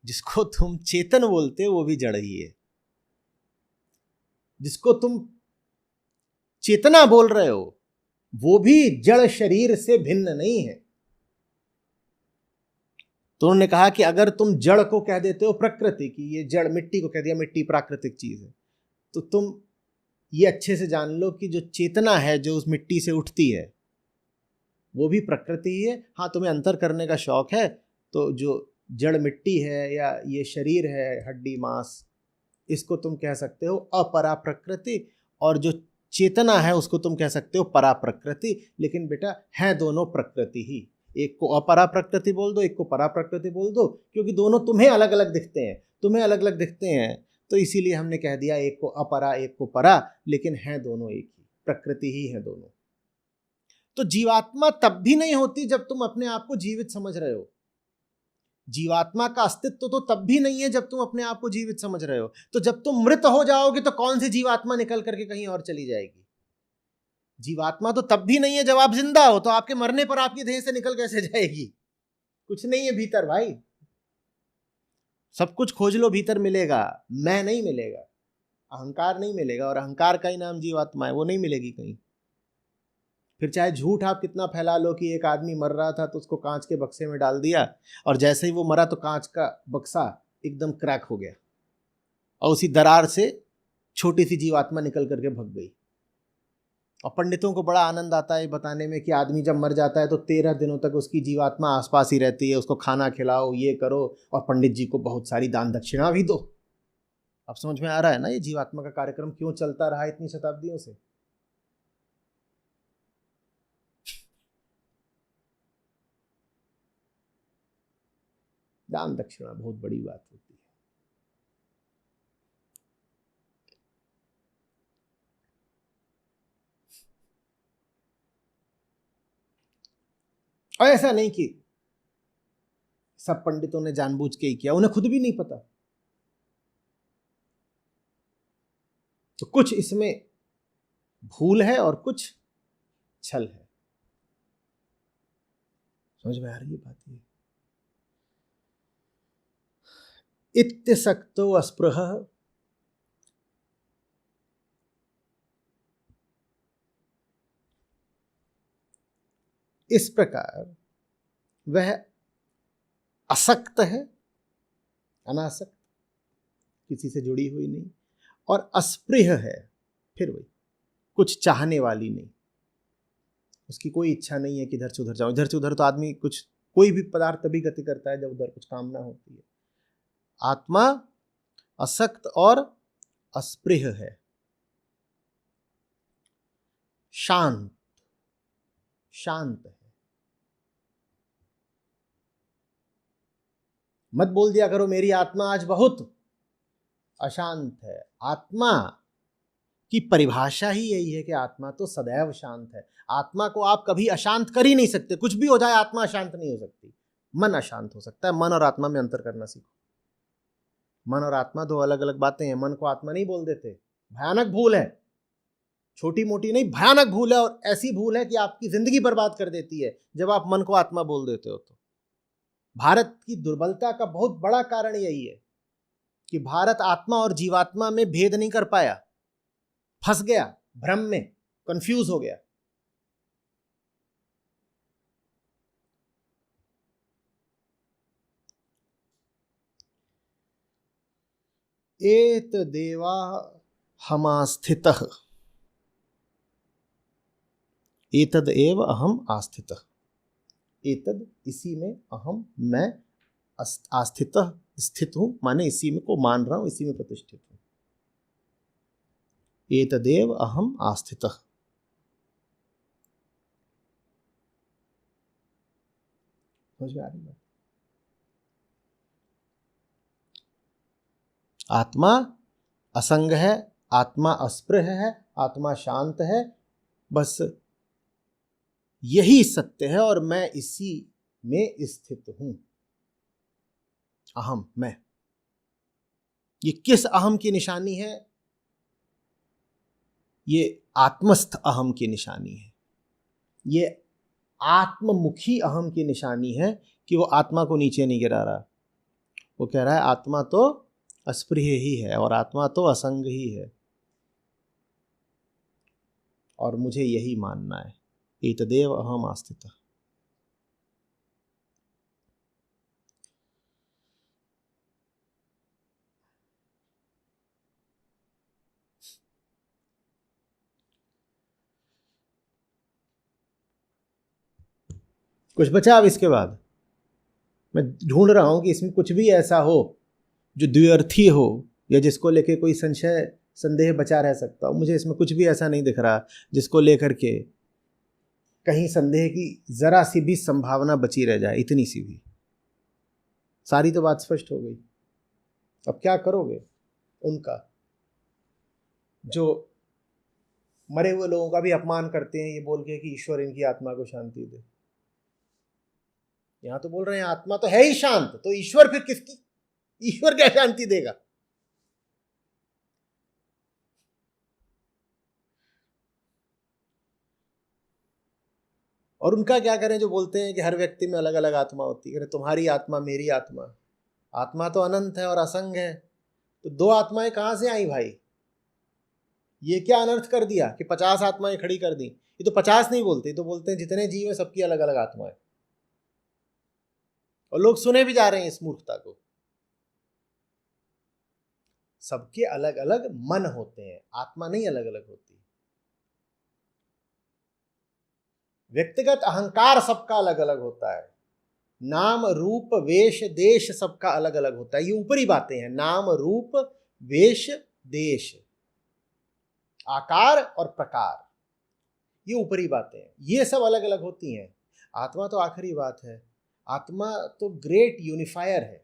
A: जिसको तुम चेतन बोलते हो वो भी जड़ ही है, जिसको तुम चेतना बोल रहे हो वो भी जड़ शरीर से भिन्न नहीं है। तो उन्होंने कहा कि अगर तुम जड़ को कह देते हो प्रकृति की, ये जड़, मिट्टी को कह दिया मिट्टी प्राकृतिक चीज है, तो तुम ये अच्छे से जान लो कि जो चेतना है जो उस मिट्टी से उठती है वो भी प्रकृति ही है। हाँ, तुम्हें अंतर करने का शौक है तो जो जड़ मिट्टी है या ये शरीर है, हड्डी मांस, इसको तुम कह सकते हो अपरा प्रकृति, और जो चेतना है उसको तुम कह सकते हो परा प्रकृति। लेकिन बेटा है दोनों प्रकृति ही। एक को अपरा प्रकृति बोल दो, एक को परा प्रकृति बोल दो, क्योंकि दोनों तुम्हें अलग अलग दिखते हैं, तुम्हें अलग अलग दिखते हैं, तो इसीलिए हमने कह दिया एक को अपरा एक को परा, लेकिन है दोनों एक ही, प्रकृति ही है दोनों। तो जीवात्मा तब भी नहीं होती जब तुम अपने आप को जीवित समझ रहे हो। जीवात्मा का अस्तित्व तो तब भी नहीं है जब तुम अपने आप को जीवित समझ रहे हो। तो जब तुम मृत हो जाओगे तो कौन सी जीवात्मा निकल करके कहीं और चली जाएगी? जीवात्मा तो तब भी नहीं है जब आप जिंदा हो, तो आपके मरने पर आपकी देह से निकल कैसे जाएगी? कुछ नहीं है भीतर भाई। सब कुछ खोज लो भीतर मिलेगा, मैं नहीं मिलेगा, अहंकार नहीं मिलेगा, और अहंकार का ही नाम जीवात्मा है, वो नहीं मिलेगी कहीं। फिर चाहे झूठ आप कितना फैला लो कि एक आदमी मर रहा था तो उसको कांच के बक्से में डाल दिया, और जैसे ही वो मरा तो कांच का बक्सा एकदम क्रैक हो गया और उसी दरार से छोटी सी जीवात्मा निकल करके भग गई। और पंडितों को बड़ा आनंद आता है बताने में कि आदमी जब मर जाता है तो 13 दिनों तक उसकी जीवात्मा आसपास ही रहती है, उसको खाना खिलाओ, ये करो, और पंडित जी को बहुत सारी दान दक्षिणा भी दो। अब समझ में आ रहा है ना ये जीवात्मा का कार्यक्रम क्यों चलता रहा इतनी शताब्दियों से। दान दक्षिणा बहुत बड़ी बात होती है। और ऐसा नहीं कि सब पंडितों ने जानबूझ के ही किया, उन्हें खुद भी नहीं पता, तो कुछ इसमें भूल है और कुछ छल है। समझ में आ रही है बात ये। इत्यसक्तो अस्पृह इस प्रकार वह असक्त है, अनासक्त, किसी से जुड़ी हुई नहीं, और अस्पृह है, फिर वही कुछ चाहने वाली नहीं, उसकी कोई इच्छा नहीं है कि इधर से उधर जाऊं। इधर से उधर तो आदमी कुछ कोई भी पदार्थ तभी गति करता है जब उधर कुछ कामना होती है। आत्मा असक्त और अस्पृह है, शांत, शांत है। मत बोल दिया करो मेरी आत्मा आज बहुत अशांत है। आत्मा की परिभाषा ही यही है कि आत्मा तो सदैव शांत है। आत्मा को आप कभी अशांत कर ही नहीं सकते, कुछ भी हो जाए आत्मा अशांत नहीं हो सकती। मन अशांत हो सकता है, मन और आत्मा में अंतर करना सीखो। मन और आत्मा दो अलग अलग बातें हैं। मन को आत्मा नहीं बोल देते, भयानक भूल है, छोटी मोटी नहीं, भयानक भूल है, और ऐसी भूल है कि आपकी जिंदगी बर्बाद कर देती है जब आप मन को आत्मा बोल देते हो। तो भारत की दुर्बलता का बहुत बड़ा कारण यही है कि भारत आत्मा और जीवात्मा में भेद नहीं कर पाया, फंस गया भ्रम में, कंफ्यूज हो गया। एतदेवा हमास्थितः, एतद एव अहम आस्थितः, एतद इसी में, अहम मैं, आस्थितः स्थित हूं, माने इसी में को मान रहा हूं, इसी में प्रतिष्ठित हूं। एतदेव अहम आस्थितः। समझ में आ रही है? आत्मा असंग है, आत्मा अस्पृह है, आत्मा शांत है, बस यही सत्य है, और मैं इसी में स्थित हूं। अहम, मैं। ये किस अहम की निशानी है? ये आत्मस्थ अहम की निशानी है। ये आत्ममुखी अहम की निशानी है कि वो आत्मा को नीचे नहीं गिरा रहा। वो कह रहा है आत्मा तो अस्पृह ही है और आत्मा तो असंग ही है, और मुझे यही मानना है। एतदेव अहम आस्थितः। कुछ बचा अब इसके बाद? मैं ढूंढ रहा हूं कि इसमें कुछ भी ऐसा हो जो द्व्यर्थी हो, या जिसको लेके कोई संशय संदेह बचा रह सकता हो। मुझे इसमें कुछ भी ऐसा नहीं दिख रहा जिसको लेकर के कहीं संदेह की जरा सी भी संभावना बची रह जाए, इतनी सी भी। सारी तो बात स्पष्ट हो गई। अब क्या करोगे उनका जो मरे हुए लोगों का भी अपमान करते हैं ये बोल के कि ईश्वर इनकी आत्मा को शांति दे। यहां तो बोल रहे हैं आत्मा तो है ही शांत, तो ईश्वर फिर किसकी, ईश्वर क्या शांति देगा? और उनका क्या करें जो बोलते हैं कि हर व्यक्ति में अलग अलग आत्मा होती है। तुम्हारी आत्मा मेरी आत्मा, आत्मा तो अनंत है और असंग है, तो दो आत्माएं कहाँ से आई भाई? ये क्या अनर्थ कर दिया कि 50 आत्माएं खड़ी कर दी? ये तो 50 नहीं बोलते, तो बोलते हैं जितने जीव हैं सबकी अलग अलग आत्माएं। और लोग सुने भी जा रहे हैं इस मूर्खता को। सबके अलग अलग मन होते हैं, आत्मा नहीं अलग अलग होती। व्यक्तिगत अहंकार सबका अलग अलग होता है, नाम रूप वेश देश सबका अलग अलग होता है। ये ऊपरी बातें हैं, नाम रूप वेश देश, आकार और प्रकार, ये ऊपरी बातें हैं, ये सब अलग अलग होती हैं। आत्मा तो आखिरी बात है। आत्मा तो ग्रेट यूनिफायर है।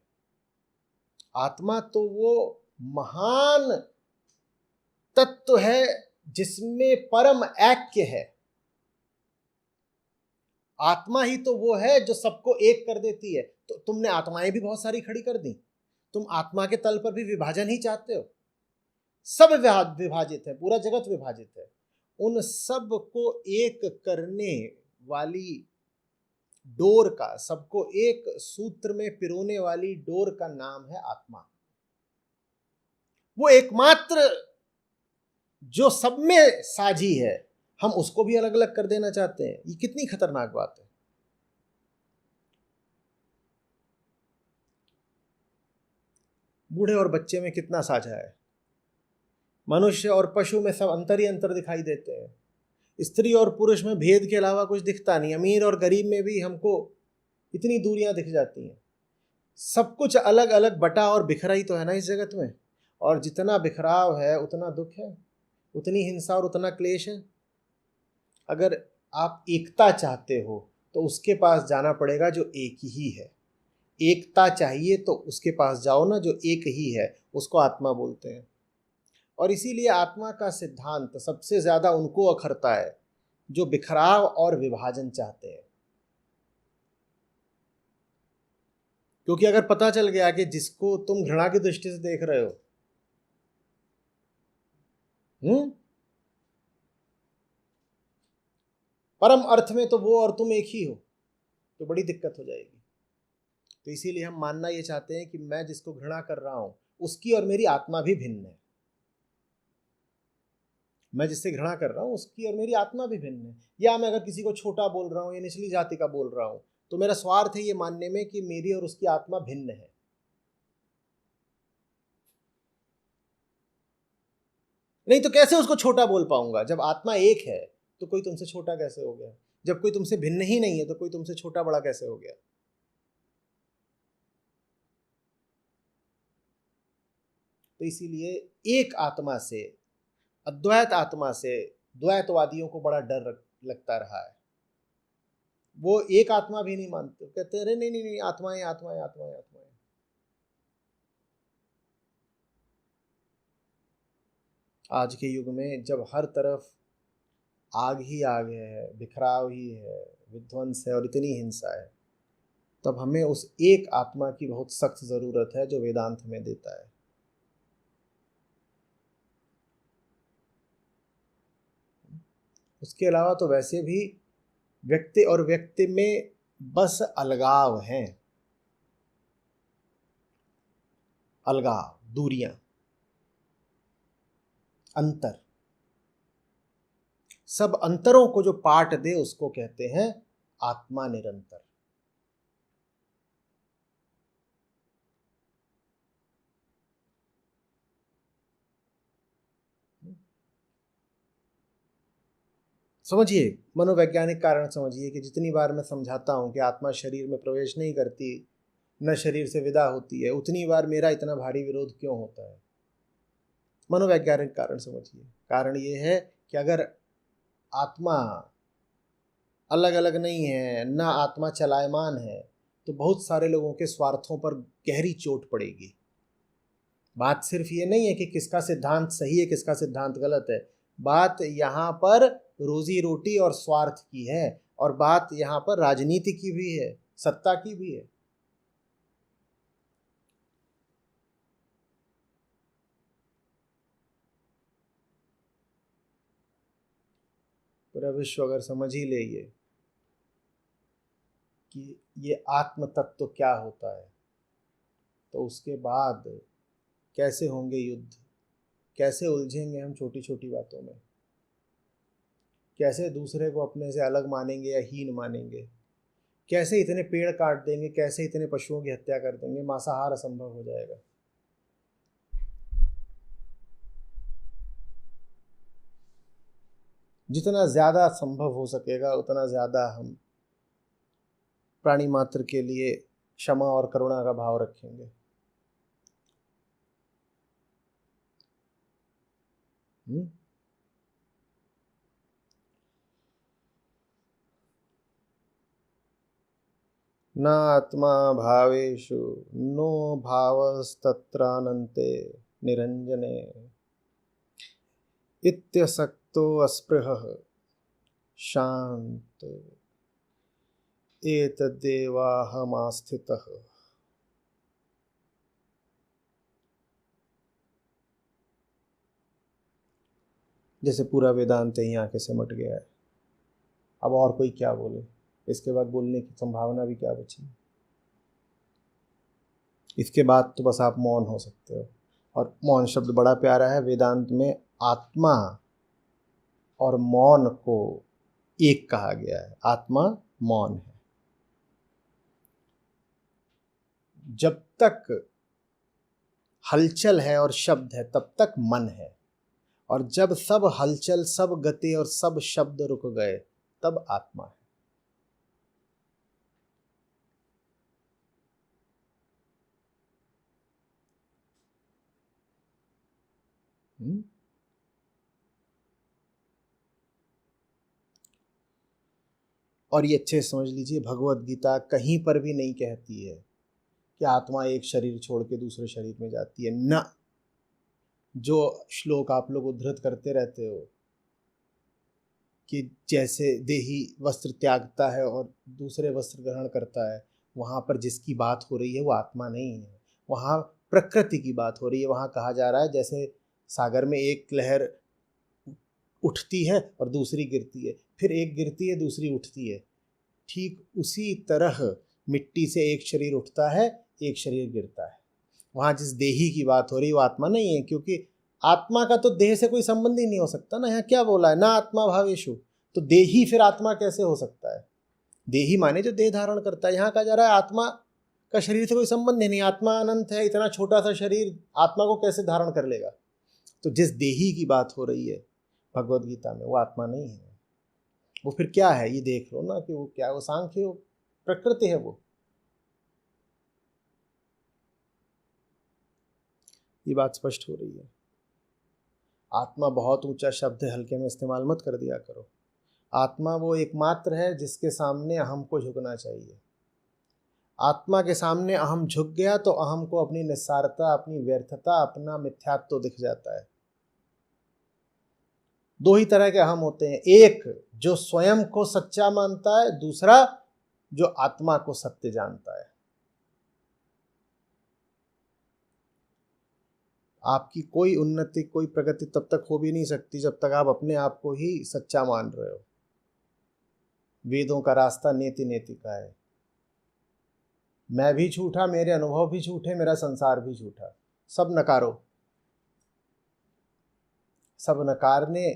A: आत्मा तो वो महान तत्व है जिसमें परम ऐक्य है। आत्मा ही तो वो है जो सबको एक कर देती है। तो तुमने आत्माएं भी बहुत सारी खड़ी कर दी, तुम आत्मा के तल पर भी विभाजन ही चाहते हो। सब विभाजित है, पूरा जगत विभाजित है। उन सब को एक करने वाली डोर का, सबको एक सूत्र में पिरोने वाली डोर का नाम है आत्मा। वो एकमात्र जो सब में साझी है, हम उसको भी अलग अलग कर देना चाहते हैं। ये कितनी खतरनाक बात है। बूढ़े और बच्चे में कितना साझा है। मनुष्य और पशु में सब अंतर ही अंतर दिखाई देते हैं। स्त्री और पुरुष में भेद के अलावा कुछ दिखता नहीं। अमीर और गरीब में भी हमको इतनी दूरियां दिख जाती हैं। सब कुछ अलग अलग बटा और बिखरा ही तो है ना इस जगत में। और जितना बिखराव है उतना दुख है, उतनी हिंसा और उतना क्लेश है। अगर आप एकता चाहते हो तो उसके पास जाना पड़ेगा जो एक ही है। एकता चाहिए तो उसके पास जाओ ना जो एक ही है, उसको आत्मा बोलते हैं। और इसीलिए आत्मा का सिद्धांत सबसे ज्यादा उनको अखरता है जो बिखराव और विभाजन चाहते हैं। क्योंकि अगर पता चल गया कि जिसको तुम घृणा की दृष्टि से देख रहे हो, परम अर्थ में तो वो और तुम एक ही हो, तो बड़ी दिक्कत हो जाएगी। तो इसीलिए हम मानना ये चाहते हैं कि मैं जिसको घृणा कर रहा हूं उसकी और मेरी आत्मा भी भिन्न है। मैं जिससे घृणा कर रहा हूं उसकी और मेरी आत्मा भी भिन्न है। या मैं अगर किसी को छोटा बोल रहा हूं या निचली जाति का बोल रहा हूं, तो मेरा स्वार्थ है ये मानने में कि मेरी और उसकी आत्मा भिन्न है। नहीं तो कैसे उसको छोटा बोल पाऊंगा? जब आत्मा एक है तो कोई तुमसे छोटा कैसे हो गया? जब कोई तुमसे भिन्न ही नहीं है तो कोई तुमसे छोटा बड़ा कैसे हो गया? तो इसीलिए एक आत्मा से, अद्वैत आत्मा से द्वैतवादियों को बड़ा डर लगता रहा है। वो एक आत्मा भी नहीं मानते, कहते अरे नहीं नहीं नहीं, आत्माएं आत्माएं आत्माएं आत्माएं। आज के युग में जब हर तरफ आग ही आग है, बिखराव ही है, विध्वंस है और इतनी हिंसा है, तब हमें उस एक आत्मा की बहुत सख्त जरूरत है जो वेदांत हमें देता है। उसके अलावा तो वैसे भी व्यक्ति और व्यक्ति में बस अलगाव हैं, अलगाव, दूरियां, अंतर। सब अंतरों को जो पाट दे उसको कहते हैं आत्मा निरंतर। समझिए, मनोवैज्ञानिक कारण समझिए कि जितनी बार मैं समझाता हूं कि आत्मा शरीर में प्रवेश नहीं करती, न शरीर से विदा होती है, उतनी बार मेरा इतना भारी विरोध क्यों होता है? मनोवैज्ञानिक कारण समझिए। कारण ये है कि अगर आत्मा अलग अलग नहीं है, ना आत्मा चलायमान है, तो बहुत सारे लोगों के स्वार्थों पर गहरी चोट पड़ेगी। बात सिर्फ ये नहीं है कि किसका सिद्धांत सही है किसका सिद्धांत गलत है। बात यहाँ पर रोजी रोटी और स्वार्थ की है, और बात यहाँ पर राजनीति की भी है, सत्ता की भी है। पूरा विश्व अगर समझ ही ले ये कि ये आत्म तत्व क्या होता है, तो उसके बाद कैसे होंगे युद्ध, कैसे उलझेंगे हम छोटी छोटी बातों में, कैसे दूसरे को अपने से अलग मानेंगे या हीन मानेंगे, कैसे इतने पेड़ काट देंगे, कैसे इतने पशुओं की हत्या कर देंगे, मांसाहार असंभव हो जाएगा। जितना ज़्यादा संभव हो सकेगा उतना ज़्यादा हम प्राणी मात्र के लिए क्षमा और करुणा का भाव रखेंगे। नात्मा भावेषु नो भावस्तत्रानन्ते निरञ्जने इत्यसक्तो अस्पृहः शांत एतद्देवाहमास्थितः। जैसे पूरा वेदांत यहीं आके सिमट गया है। अब और कोई क्या बोले, इसके बाद बोलने की संभावना भी क्या बची। इसके बाद तो बस आप मौन हो सकते हो। और मौन शब्द बड़ा प्यारा है। वेदांत में आत्मा और मौन को एक कहा गया है। आत्मा मौन है। जब तक हलचल है और शब्द है तब तक मन है, और जब सब हलचल, सब गति और सब शब्द रुक गए तब आत्मा है। और ये अच्छे समझ लीजिए, भगवत गीता कहीं पर भी नहीं कहती है कि आत्मा एक शरीर छोड़ के दूसरे शरीर में जाती है। ना, जो श्लोक आप लोग उद्धृत करते रहते हो कि जैसे देही वस्त्र त्यागता है और दूसरे वस्त्र ग्रहण करता है, वहाँ पर जिसकी बात हो रही है वो आत्मा नहीं है, वहाँ प्रकृति की बात हो रही है। वहाँ कहा जा रहा है जैसे सागर में एक लहर उठती है और दूसरी गिरती है, फिर एक गिरती है दूसरी उठती है, ठीक उसी तरह मिट्टी से एक शरीर उठता है, एक शरीर गिरता है। वहाँ जिस देही की बात हो रही है वो आत्मा नहीं है, क्योंकि आत्मा का तो देह से कोई संबंध ही नहीं हो सकता ना। यहाँ क्या बोला है, ना आत्मा भावेशु, तो देही फिर आत्मा कैसे हो सकता है। देही माने जो देह धारण करता है। यहाँ कहा जा रहा है आत्मा का शरीर से कोई संबंध ही नहीं, आत्मा अनंत है, इतना छोटा सा शरीर आत्मा को कैसे धारण कर लेगा। तो जिस देही की बात हो रही है भगवद गीता में वो आत्मा नहीं है। वो फिर क्या है ये देख लो ना कि वो क्या, वो सांख्य प्रकृति है। वो ये बात स्पष्ट हो रही है। आत्मा बहुत ऊंचा शब्द है, हल्के में इस्तेमाल मत कर दिया करो। आत्मा वो एकमात्र है जिसके सामने अहम को झुकना चाहिए। आत्मा के सामने अहम झुक गया तो अहम को अपनी निस्सारता, अपनी व्यर्थता, अपना मिथ्यात्व तो दिख जाता है। दो ही तरह के अहम होते हैं, एक जो स्वयं को सच्चा मानता है, दूसरा जो आत्मा को सत्य जानता है। आपकी कोई उन्नति, कोई प्रगति तब तक हो भी नहीं सकती जब तक आप अपने आप को ही सच्चा मान रहे हो। वेदों का रास्ता नेति नेति का है। मैं भी झूठा, मेरे अनुभव भी झूठे, मेरा संसार भी झूठा, सब नकारो। सब नकारने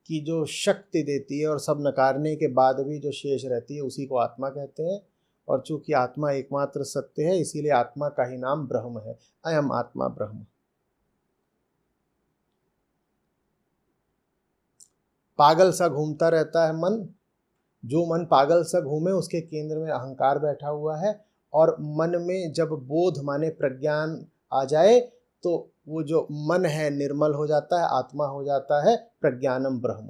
A: की जो शक्ति देती है और सब नकारने के बाद भी जो शेष रहती है उसी को आत्मा कहते हैं। और चूंकि आत्मा एकमात्र सत्य है इसीलिए आत्मा का ही नाम ब्रह्म है। अयम आत्मा ब्रह्म। पागल सा घूमता रहता है मन। जो मन पागल सा घूमे उसके केंद्र में अहंकार बैठा हुआ है। और मन में जब बोध माने प्रज्ञान आ जाए तो वो जो मन है निर्मल हो जाता है, आत्मा हो जाता है। प्रज्ञानम ब्रह्म,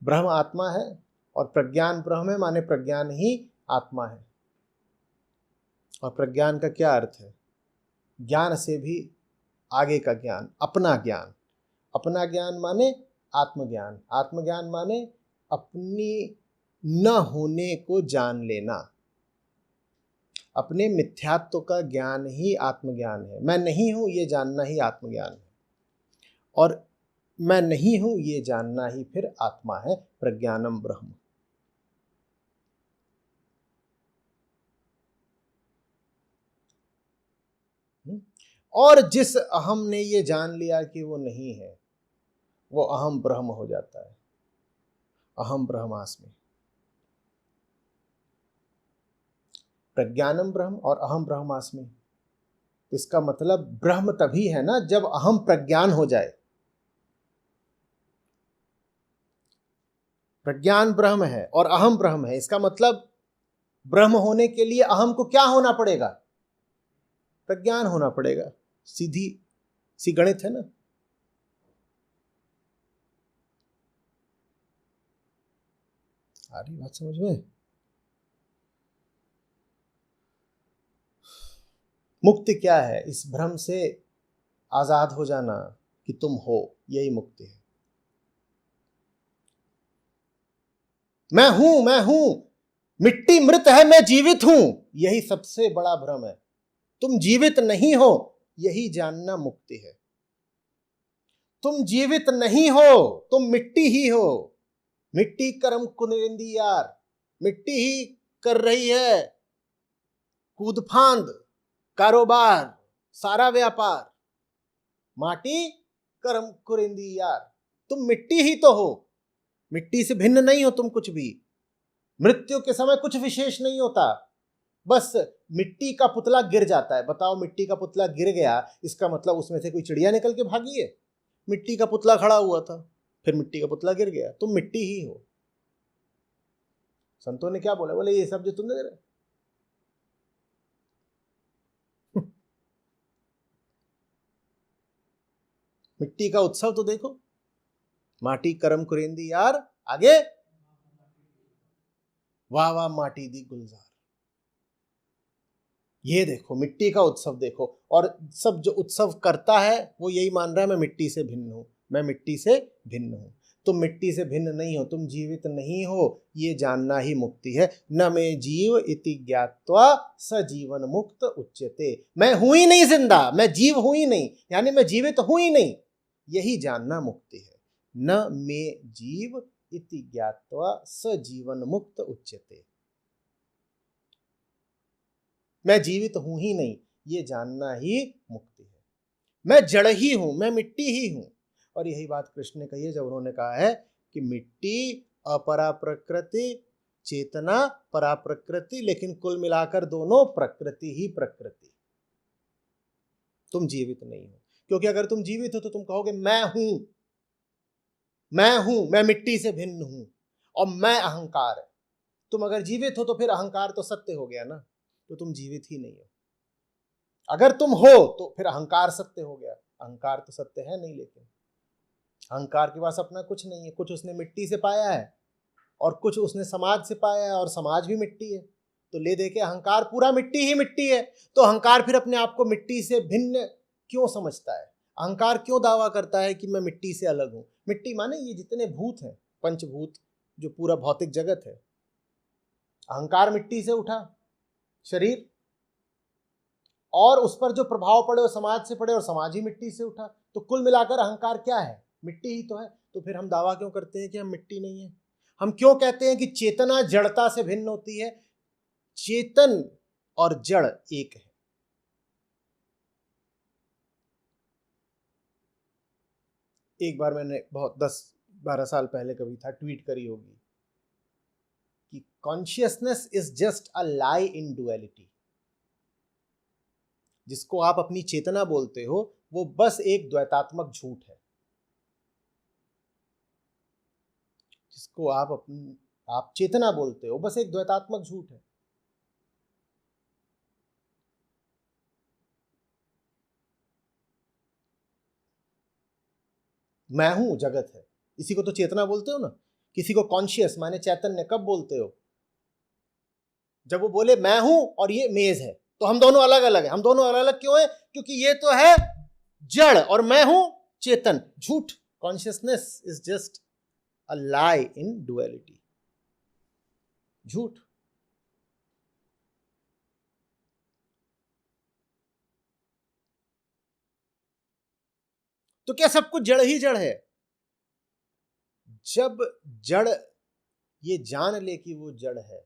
A: ब्रह्म आत्मा है और प्रज्ञान ब्रह्म है, माने प्रज्ञान ही आत्मा है। और प्रज्ञान का क्या अर्थ है, ज्ञान से भी आगे का ज्ञान, अपना ज्ञान। अपना ज्ञान माने आत्मज्ञान। आत्मज्ञान माने अपनी न होने को जान लेना। अपने मिथ्यात्व का ज्ञान ही आत्मज्ञान है। मैं नहीं हूं ये जानना ही आत्मज्ञान है। और मैं नहीं हूं ये जानना ही फिर आत्मा है, प्रज्ञानम ब्रह्म। और जिस अहम ने ये जान लिया कि वो नहीं है, वो अहम ब्रह्म हो जाता है। अहम ब्रह्मास्मि। प्रज्ञानम ब्रह्म और अहम ब्रह्मास्मि। इसका मतलब ब्रह्म तभी है ना जब अहम प्रज्ञान हो जाए। प्रज्ञान ब्रह्म है और अहम ब्रह्म है, इसका मतलब ब्रह्म होने के लिए अहम को क्या होना पड़ेगा? प्रज्ञान होना पड़ेगा। सीधी सी गणित है ना। आ रही बात समझ में? मुक्ति क्या है? इस भ्रम से आजाद हो जाना कि तुम हो, यही मुक्ति है। मैं हूं, मिट्टी मृत है, मैं जीवित हूं, यही सबसे बड़ा भ्रम है। तुम जीवित नहीं हो, यही जानना मुक्ति है। तुम जीवित नहीं हो, तुम मिट्टी ही हो। मिट्टी कर्म कुनिंदी यार, मिट्टी ही कर रही है कूदफांद, कारोबार, सारा व्यापार। माटी कर्म कुरिंदी यार, तुम मिट्टी ही तो हो, मिट्टी से भिन्न नहीं हो तुम कुछ भी। मृत्यु के समय कुछ विशेष नहीं होता, बस मिट्टी का पुतला गिर जाता है। बताओ, मिट्टी का पुतला गिर गया, इसका मतलब उसमें से कोई चिड़िया निकल के भागी है? मिट्टी का पुतला खड़ा हुआ था, फिर मिट्टी का पुतला गिर गया, तुम मिट्टी ही हो। संतों ने क्या बोला? बोले ये सब जो तुम दे रहे मिट्टी का उत्सव तो देखो, माटी करम कुरेंदी यार, आगे वाह वाह माटी दी गुलजार। ये देखो मिट्टी का उत्सव देखो, और सब जो उत्सव करता है वो यही मान रहा है मैं मिट्टी से भिन्न हूं, मैं मिट्टी से भिन्न हूं। तुम मिट्टी से भिन्न नहीं हो, तुम जीवित नहीं हो, ये जानना ही मुक्ति है। न मैं जीव इति ज्ञात्वा स जीवन मुक्त उच्यते। मैं हूं ही नहीं जिंदा, मैं जीव हूं ही नहीं, यानी मैं जीवित हूं ही नहीं, यही जानना मुक्ति है। न मैं जीव इति ज्ञात्वा स जीवन मुक्त उच्यते। मैं जीवित हूं ही नहीं, ये जानना ही मुक्ति है। मैं जड़ ही हूं, मैं मिट्टी ही हूं। और यही बात कृष्ण ने कही है जब उन्होंने कहा है कि मिट्टी अपरा प्रकृति, चेतना परा प्रकृति, लेकिन कुल मिलाकर दोनों प्रकृति ही प्रकृति। तुम जीवित नहीं हो, क्योंकि अगर तुम जीवित हो तो तुम कहोगे मैं हूं, मैं हूं, मैं मिट्टी से भिन्न हूं, और मैं अहंकार है। तुम अगर जीवित हो तो फिर अहंकार तो सत्य हो गया ना, तो तुम जीवित ही नहीं हो। अगर तुम हो तो फिर अहंकार सत्य हो गया, अहंकार तो सत्य है नहीं। लेकिन अहंकार के पास अपना कुछ नहीं है, कुछ उसने मिट्टी से पाया है और कुछ उसने समाज से पाया है, और समाज भी मिट्टी है। तो ले दे के अहंकार पूरा मिट्टी ही मिट्टी है। तो अहंकार फिर अपने आप को मिट्टी से भिन्न क्यों समझता है? अहंकार क्यों दावा करता है कि मैं मिट्टी से अलग हूं? मिट्टी माने ये जितने भूत हैं, पंचभूत, जो पूरा भौतिक जगत है। अहंकार मिट्टी से उठा शरीर, और उस पर जो प्रभाव पड़े वो समाज से पड़े, और समाज ही मिट्टी से उठा। तो कुल मिलाकर अहंकार क्या है? मिट्टी ही तो है। तो फिर हम दावा क्यों करते हैं कि हम मिट्टी नहीं है? हम क्यों कहते हैं कि चेतना जड़ता से भिन्न होती है? चेतन और जड़ एक है। एक बार मैंने बहुत 10-12 साल पहले कभी था, ट्वीट करी होगी कि consciousness is just a lie in duality. जिसको आप अपनी चेतना बोलते हो वो बस एक द्वैतात्मक झूठ है। जिसको आप चेतना बोलते हो बस एक द्वैतात्मक झूठ है। मैं हूं जगत है, इसी को तो चेतना बोलते हो ना। किसी को कॉन्शियस माने चैतन्य कब बोलते हो? जब वो बोले मैं हूं और ये मेज है, तो हम दोनों अलग अलग हैं। हम दोनों अलग अलग क्यों हैं? क्योंकि ये तो है जड़ और मैं हूं चेतन। झूठ। Consciousness is just a lie in duality. झूठ। तो क्या सब कुछ जड़ ही जड़ है? जब जड़ ये जान ले कि वो जड़ है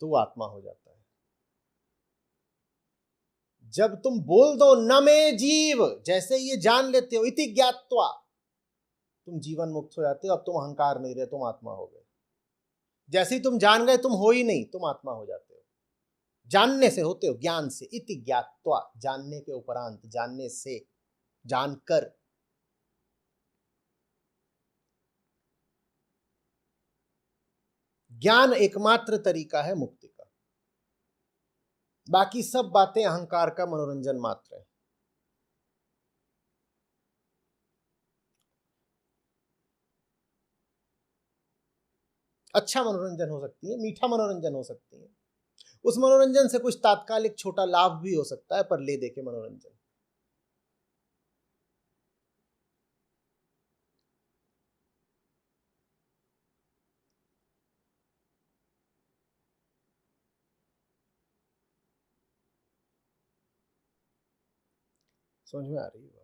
A: तो वो आत्मा हो जाता है। जब तुम बोल दो न में जीव, जैसे ये जान लेते हो, इति ज्ञात्वा, तुम जीवन मुक्त हो जाते हो। अब तुम अहंकार नहीं रहे, तुम आत्मा हो गए। जैसे ही तुम जान गए, तुम हो ही नहीं, तुम आत्मा हो जाते हो। जानने से होते हो, ज्ञान से। इति ज्ञात्वा, जानने के उपरांत, जानने से, जानकर। ज्ञान एकमात्र तरीका है मुक्ति का, बाकी सब बातें अहंकार का मनोरंजन मात्र है। अच्छा मनोरंजन हो सकती है, मीठा मनोरंजन हो सकती है, उस मनोरंजन से कुछ तात्कालिक छोटा लाभ भी हो सकता है, पर ले दे के मनोरंजन। समझ में आ रही है बात?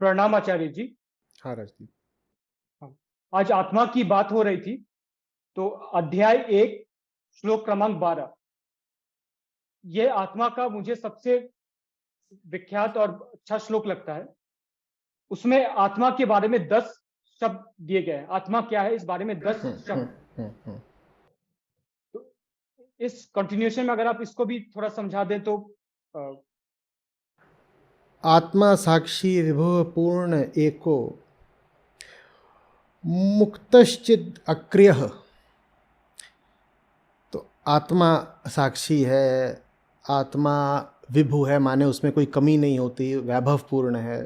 B: प्रणाम आचार्य जी।
A: हाँ राजदीप।
B: हाँ, आज आत्मा की बात हो रही थी, तो अध्याय 1 श्लोक क्रमांक 12, ये आत्मा का मुझे सबसे विख्यात और अच्छा श्लोक लगता है। उसमें आत्मा के बारे में 10 शब्द दिए गए हैं। आत्मा क्या है, इस बारे में 10 शब्द। तो इस कंटिन्यूएशन में अगर आप इसको भी थोड़ा समझा दें तो।
A: आत्मा साक्षी विभु पूर्ण एको मुक्तश्चिद अक्रियः। तो आत्मा साक्षी है, आत्मा विभु है, माने उसमें कोई कमी नहीं होती, वैभव पूर्ण है,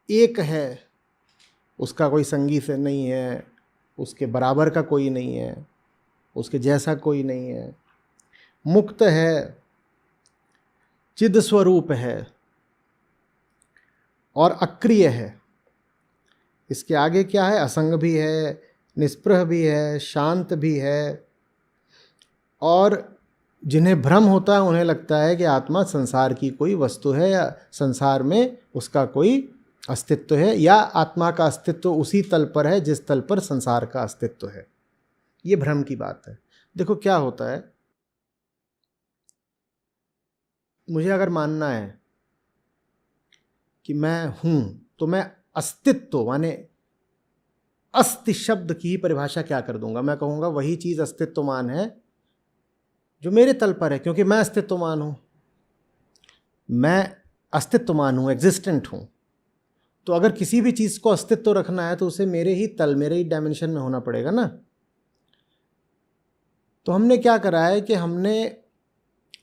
A: एक है, उसका कोई संगी से नहीं है, उसके बराबर का कोई नहीं है, उसके जैसा कोई नहीं है, मुक्त है, चिद स्वरूप है और अक्रिय है। इसके आगे क्या है? असंग भी है, निष्प्रह भी है, शांत भी है। और जिन्हें भ्रम होता है उन्हें लगता है कि आत्मा संसार की कोई वस्तु है या संसार में उसका कोई अस्तित्व है, या आत्मा का अस्तित्व उसी तल पर है जिस तल पर संसार का अस्तित्व है। ये भ्रम की बात है। देखो क्या होता है, मुझे अगर मानना है कि मैं हूँ, तो मैं अस्तित्व माने अस्ति शब्द की ही परिभाषा क्या कर दूंगा? मैं कहूँगा वही चीज़ अस्तित्वमान है जो मेरे तल पर है, क्योंकि मैं अस्तित्वमान हूँ, मैं अस्तित्वमान हूँ, एग्जिस्टेंट हूँ। तो अगर किसी भी चीज़ को अस्तित्व रखना है तो उसे मेरे ही तल, मेरे ही डायमेंशन में होना पड़ेगा ना। तो हमने क्या करा है कि हमने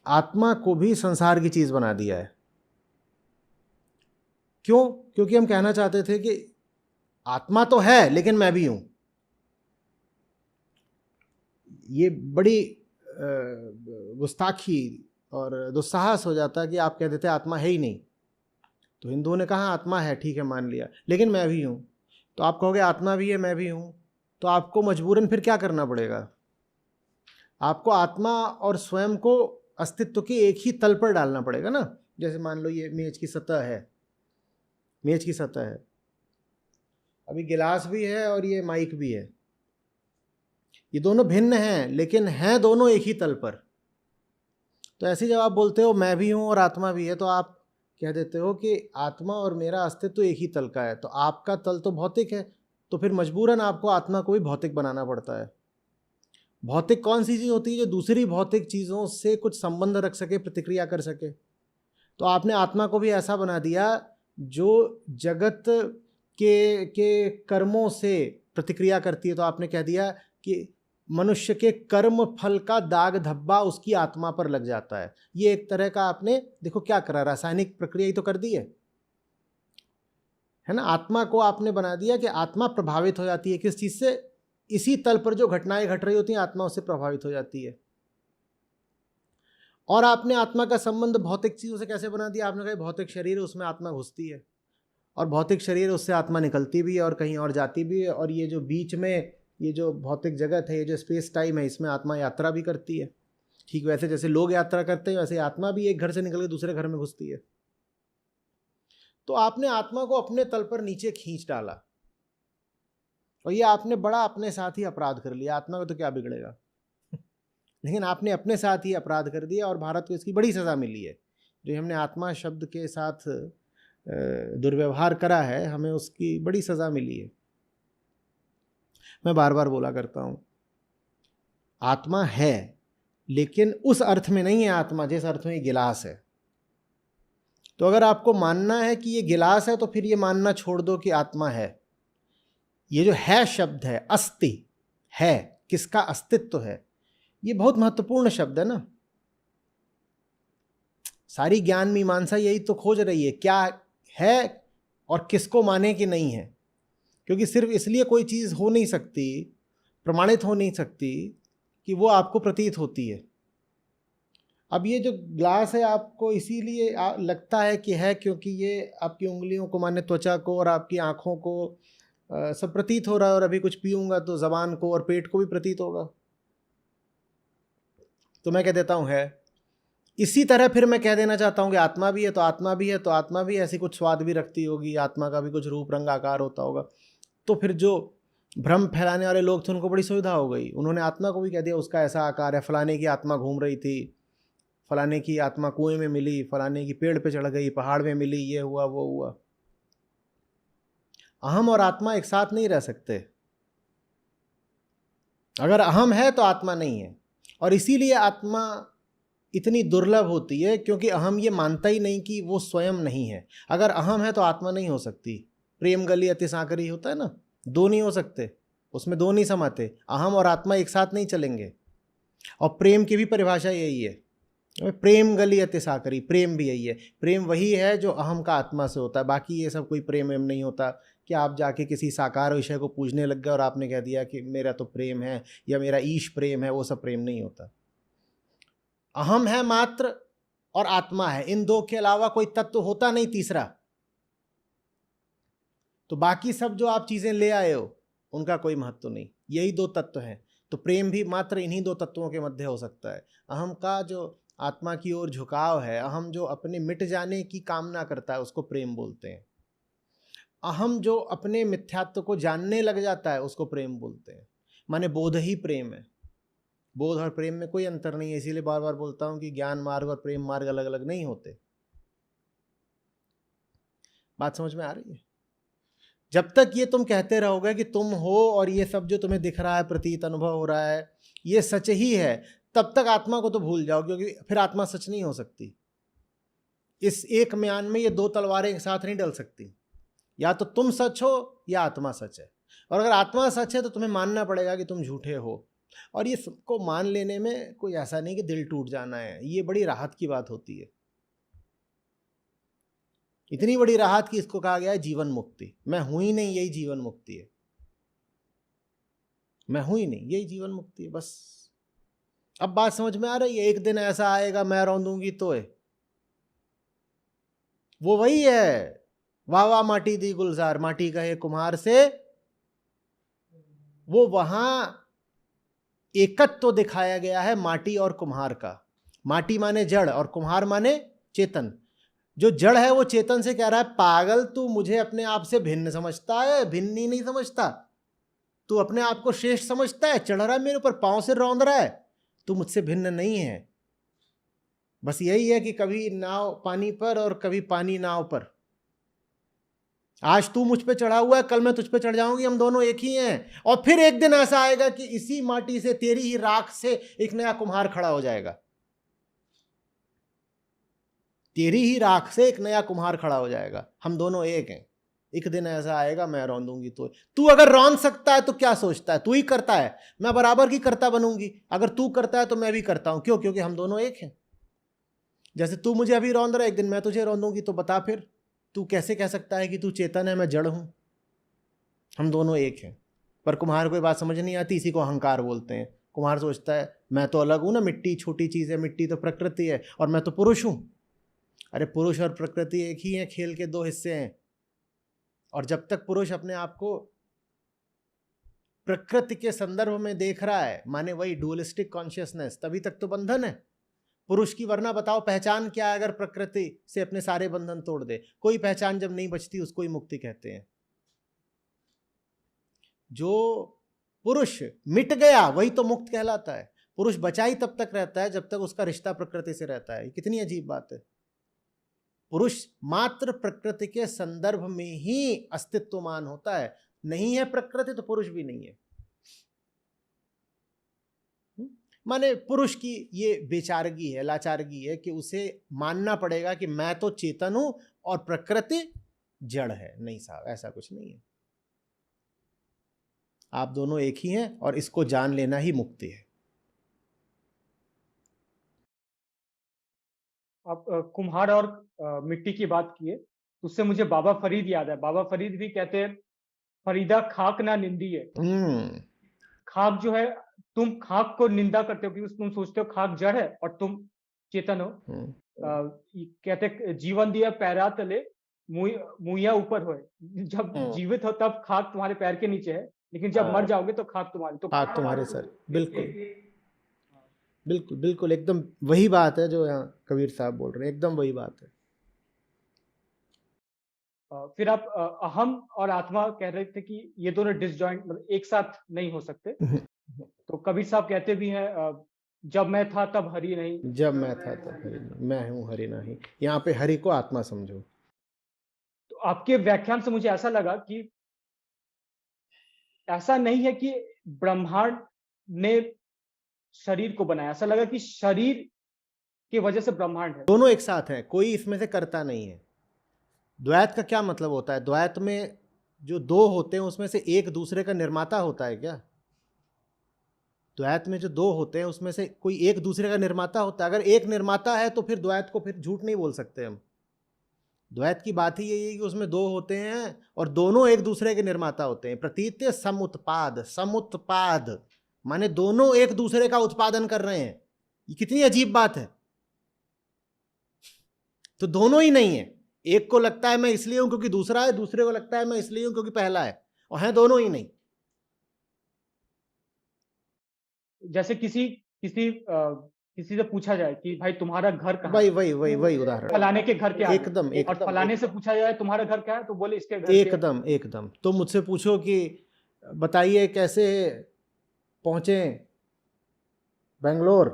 A: आत्मा को भी संसार की चीज़ बना दिया है। क्यों? क्योंकि हम कहना चाहते थे कि आत्मा तो है लेकिन मैं भी हूं। ये बड़ी गुस्ताखी और दुस्साहस हो जाता है कि आप कह देते आत्मा है ही नहीं। तो हिंदुओं ने कहा आत्मा है, ठीक है मान लिया, लेकिन मैं भी हूं। तो आप कहोगे आत्मा भी है, मैं भी हूं, तो आपको मजबूरन फिर क्या करना पड़ेगा? आपको आत्मा और स्वयं को अस्तित्व के एक ही तल पर डालना पड़ेगा ना। जैसे मान लो ये मेज की सतह है, मेज की सतह है, अभी गिलास भी है और ये माइक भी है, ये दोनों भिन्न हैं लेकिन हैं दोनों एक ही तल पर। तो ऐसे जब आप बोलते हो मैं भी हूँ और आत्मा भी है, तो आप कह देते हो कि आत्मा और मेरा अस्तित्व एक ही तल का है। तो आपका तल तो भौतिक है, तो फिर मजबूरन आपको आत्मा को भी भौतिक बनाना पड़ता है। भौतिक कौन सी चीज़ होती है? जो दूसरी भौतिक चीज़ों से कुछ संबंध रख सके, प्रतिक्रिया कर सके। तो आपने आत्मा को भी ऐसा बना दिया जो जगत के कर्मों से प्रतिक्रिया करती है। तो आपने कह दिया कि मनुष्य के कर्म फल का दाग धब्बा उसकी आत्मा पर लग जाता है। ये एक तरह का आपने देखो क्या करा, रासायनिक प्रक्रिया ही तो कर दी है ना। आत्मा को आपने बना दिया कि आत्मा प्रभावित हो जाती है किस चीज़ से? इसी तल पर जो घटनाएं घट रही होती हैं आत्मा उससे प्रभावित हो जाती है। और आपने आत्मा का संबंध भौतिक चीज़ों से कैसे बना दिया? आपने कहा भौतिक शरीर, उसमें आत्मा घुसती है, और भौतिक शरीर उससे आत्मा निकलती भी है और कहीं और जाती भी है, और ये जो बीच में ये जो भौतिक जगत है, ये जो स्पेस टाइम है, इसमें आत्मा यात्रा भी करती है। ठीक वैसे जैसे लोग यात्रा करते हैं वैसे आत्मा भी एक घर से निकल के दूसरे घर में घुसती है। तो आपने आत्मा को अपने तल पर नीचे खींच डाला और ये आपने बड़ा अपने साथ ही अपराध कर लिया। आत्मा को तो क्या बिगड़ेगा, लेकिन आपने अपने साथ ही अपराध कर दिया और भारत को इसकी बड़ी सज़ा मिली है। जो हमने आत्मा शब्द के साथ दुर्व्यवहार करा है, हमें उसकी बड़ी सज़ा मिली है। मैं बार बार बोला करता हूँ, आत्मा है लेकिन उस अर्थ में नहीं है आत्मा जिस अर्थ में ये गिलास है। तो अगर आपको मानना है कि ये गिलास है तो फिर ये मानना छोड़ दो कि आत्मा है। ये जो है शब्द है, अस्ति है, किसका अस्तित्व है, ये बहुत महत्वपूर्ण शब्द है ना। सारी ज्ञान मीमांसा यही तो खोज रही है, क्या है और किसको माने कि नहीं है। क्योंकि सिर्फ इसलिए कोई चीज़ हो नहीं सकती, प्रमाणित हो नहीं सकती कि वो आपको प्रतीत होती है। अब ये जो ग्लास है आपको इसीलिए लगता है कि है क्योंकि ये आपकी उंगलियों को, माने त्वचा को और आपकी आँखों को सब प्रतीत हो रहा है। और अभी कुछ पीऊँगा तो ज़बान को और पेट को भी प्रतीत होगा। तो मैं कह देता हूँ है। इसी तरह फिर मैं कह देना चाहता हूँ कि आत्मा भी है तो आत्मा भी है तो आत्मा भी ऐसी कुछ स्वाद भी रखती होगी, आत्मा का भी कुछ रूप रंग आकार होता होगा। तो फिर जो भ्रम फैलाने वाले लोग थे उनको बड़ी सुविधा हो गई, उन्होंने आत्मा को भी कह दिया उसका ऐसा आकार है, फलाने की आत्मा घूम रही थी, फलाने की आत्मा कुएं में मिली, फलाने की पेड़ पे चढ़ गई, पहाड़ में मिली, ये हुआ वो हुआ। अहम और आत्मा एक साथ नहीं रह सकते। अगर अहम है तो आत्मा नहीं है। और इसीलिए आत्मा इतनी दुर्लभ होती है क्योंकि अहम ये मानता ही नहीं कि वो स्वयं नहीं है। अगर अहम है तो आत्मा नहीं हो सकती। प्रेम गली अति सांकरी होता है ना, दो नहीं हो सकते, उसमें दो नहीं समाते। अहम और आत्मा एक साथ नहीं चलेंगे। और प्रेम की भी परिभाषा यही है, प्रेम गली अति सांकरी, प्रेम भी यही है। प्रेम वही है जो अहम का आत्मा से होता है, बाकी ये सब कोई प्रेम एम नहीं होता कि आप जाके किसी साकार विषय को पूजने लग गए और आपने कह दिया कि मेरा तो प्रेम है या मेरा ईश प्रेम है। वो सब प्रेम नहीं होता। अहम है मात्र और आत्मा है, इन दो के अलावा कोई तत्व होता नहीं तीसरा। तो बाकी सब जो आप चीजें ले आए हो उनका कोई महत्व नहीं, यही दो तत्व हैं। तो प्रेम भी मात्र इन्हीं दो तत्वों के मध्य हो सकता है। अहम का जो आत्मा की ओर झुकाव है, अहम जो अपने मिट जाने की कामना करता है उसको प्रेम बोलते हैं। अहम जो अपने मिथ्यात्व को जानने लग जाता है उसको प्रेम बोलते हैं। माने बोध ही प्रेम है। बोध और प्रेम में कोई अंतर नहीं है। इसीलिए बार बार बोलता हूं कि ज्ञान मार्ग और प्रेम मार्ग अलग अलग नहीं होते। बात समझ में आ रही है? जब तक ये तुम कहते रहोगे कि तुम हो और ये सब जो तुम्हें दिख रहा है, प्रतीत अनुभव हो रहा है, ये सच ही है, तब तक आत्मा को तो भूल जाओ, क्योंकि फिर आत्मा सच नहीं हो सकती। इस एक म्यान में ये दो तलवारें एक साथ नहीं डल सकती। या तो तुम सच हो या आत्मा सच है। और अगर आत्मा सच है तो तुम्हें मानना पड़ेगा कि तुम झूठे हो। और ये सबको मान लेने में कोई ऐसा नहीं कि दिल टूट जाना है, ये बड़ी राहत की बात होती है। इतनी बड़ी राहत कि इसको कहा गया है जीवन मुक्ति। मैं हूं ही नहीं, यही जीवन मुक्ति है। मैं हूं ही नहीं, यही जीवन मुक्ति है। बस अब बात समझ में आ रही है? एक दिन ऐसा आएगा मैं रौंदूंगी तो है, वो वही है। वाह वाह माटी दी गुलजार, माटी कहे कुम्हार से, वो वहां एकत्व तो दिखाया गया है माटी और कुम्हार का। माटी माने जड़ और कुम्हार माने चेतन। जो जड़ है वो चेतन से कह रहा है, पागल तू मुझे अपने आप से भिन्न समझता है, भिन्न ही नहीं समझता। तू अपने आप को श्रेष्ठ समझता है, चढ़ रहा है मेरे ऊपर, पांव से रौंद रहा है, तू मुझसे भिन्न नहीं है। बस यही है कि कभी नाव पानी पर और कभी पानी नाव पर। आज तू मुझ पे चढ़ा हुआ है, कल मैं तुझ पे चढ़ जाऊंगी, हम दोनों एक ही हैं। और फिर एक दिन ऐसा आएगा कि इसी माटी से, तेरी ही राख से एक नया कुम्हार खड़ा हो जाएगा। तेरी ही राख से एक नया कुम्हार खड़ा हो जाएगा, हम दोनों एक हैं। एक दिन ऐसा आएगा मैं रौंदूंगी तो। तू अगर रौंद सकता है तो क्या सोचता है? तू ही करता है, मैं बराबर की करता बनूंगी। अगर तू करता है तो मैं भी करता हूं। क्यों? क्योंकि हम दोनों एक हैं। जैसे तू मुझे अभी रौंद रहा है, एक दिन मैं तुझे रौंदूंगी। तो बता फिर तू कैसे कह सकता है कि तू चेतन है, मैं जड़ हूं? हम दोनों एक हैं। पर कुम्हार को ये बात समझ नहीं आती, इसी को अहंकार बोलते हैं। कुम्हार सोचता है मैं तो अलग हूं ना, मिट्टी छोटी चीज है, मिट्टी तो प्रकृति है, और मैं तो पुरुष हूं। अरे पुरुष और प्रकृति एक ही है, खेल के दो हिस्से हैं। और जब तक पुरुष अपने आप को प्रकृति के संदर्भ में देख रहा है, माने वही डुअलिस्टिक कॉन्शियसनेस, तभी तक तो बंधन है पुरुष की। वरना बताओ पहचान क्या है अगर प्रकृति से अपने सारे बंधन तोड़ दे? कोई पहचान जब नहीं बचती उसको ही मुक्ति कहते हैं। जो पुरुष मिट गया वही तो मुक्त कहलाता है। पुरुष बचा ही तब तक रहता है जब तक उसका रिश्ता प्रकृति से रहता है। कितनी अजीब बात है। पुरुष मात्र प्रकृति के संदर्भ में ही अस्तित्वमान होता है। नहीं है प्रकृति तो पुरुष भी नहीं है। माने पुरुष की ये बेचारगी है, लाचारगी है कि उसे मानना पड़ेगा कि मैं तो चेतन हूं और प्रकृति जड़ है। नहीं साहब, ऐसा कुछ नहीं है। आप दोनों एक ही हैं और इसको जान लेना ही मुक्ति है।
B: आप कुम्हार और मिट्टी की बात किए, उससे मुझे बाबा फरीद याद है। बाबा फरीद भी कहते हैं, फरीदा खाक ना निंदी है। खाक जो है, तुम खाक को निंदा करते हो क्योंकि तुम सोचते हो खाक जड़ है और तुम चेतन हो। कहते जीवन दिया पैरा तले मुइया ऊपर हो। जब जीवित हो तब खाक तुम्हारे पैर के नीचे है, लेकिन जब मर जाओगे तो खाक तुम्हारे सर।
A: बिल्कुल बिल्कुल बिल्कुल, एकदम वही बात है जो यहाँ कबीर साहब बोल रहे हैं, एकदम वही बात है।
B: फिर आप अहम और आत्मा कह रहे थे कि ये दोनों डिसजॉइंट, मतलब एक साथ नहीं हो सकते। तो कबीर साहब कहते भी हैं, जब मैं था तब हरि नहीं।
A: जब मैं था तब हरि नहीं, मैं हूँ हरि नहीं। यहाँ पे हरि को आत्मा समझो।
B: तो आपके व्याख्यान से मुझे ऐसा लगा कि ऐसा नहीं है कि ब्रह्मांड ने शरीर को बनाया, ऐसा लगा कि शरीर की वजह से ब्रह्मांड है।
A: दोनों एक साथ हैं, कोई इसमें से करता नहीं है। द्वैत का क्या मतलब होता है? द्वैत में जो दो होते हैं उसमें से एक दूसरे का निर्माता होता है क्या? द्वैत में जो दो होते हैं उसमें से कोई एक दूसरे का निर्माता होता है? अगर एक निर्माता है तो फिर द्वैत को फिर झूठ नहीं बोल सकते हम। द्वैत की बात ही यही है कि उसमें दो होते हैं और दोनों एक दूसरे के निर्माता होते हैं। प्रतीत्य समुत्पाद, समुत्पाद माने दोनों एक दूसरे का उत्पादन कर रहे हैं। ये कितनी अजीब बात है। तो दोनों ही नहीं है। एक को लगता है मैं इसलिए हूं क्योंकि दूसरा है, दूसरे को लगता है मैं इसलिए हूं क्योंकि पहला है, और है दोनों ही नहीं।
B: जैसे किसी से पूछा जाए कि भाई तुम्हारा घर कहाँ
A: वही
B: है,
A: वही वही वही उदाहरण,
B: फलाने के घर क्या है,
A: एकदम
B: और
A: एकदम
B: फलाने से पूछा जाए तुम्हारा घर क्या है तो बोले इसके घर
A: एकदम एकदम। तो मुझसे पूछो कि बताइए कैसे पहुंचे बेंगलोर,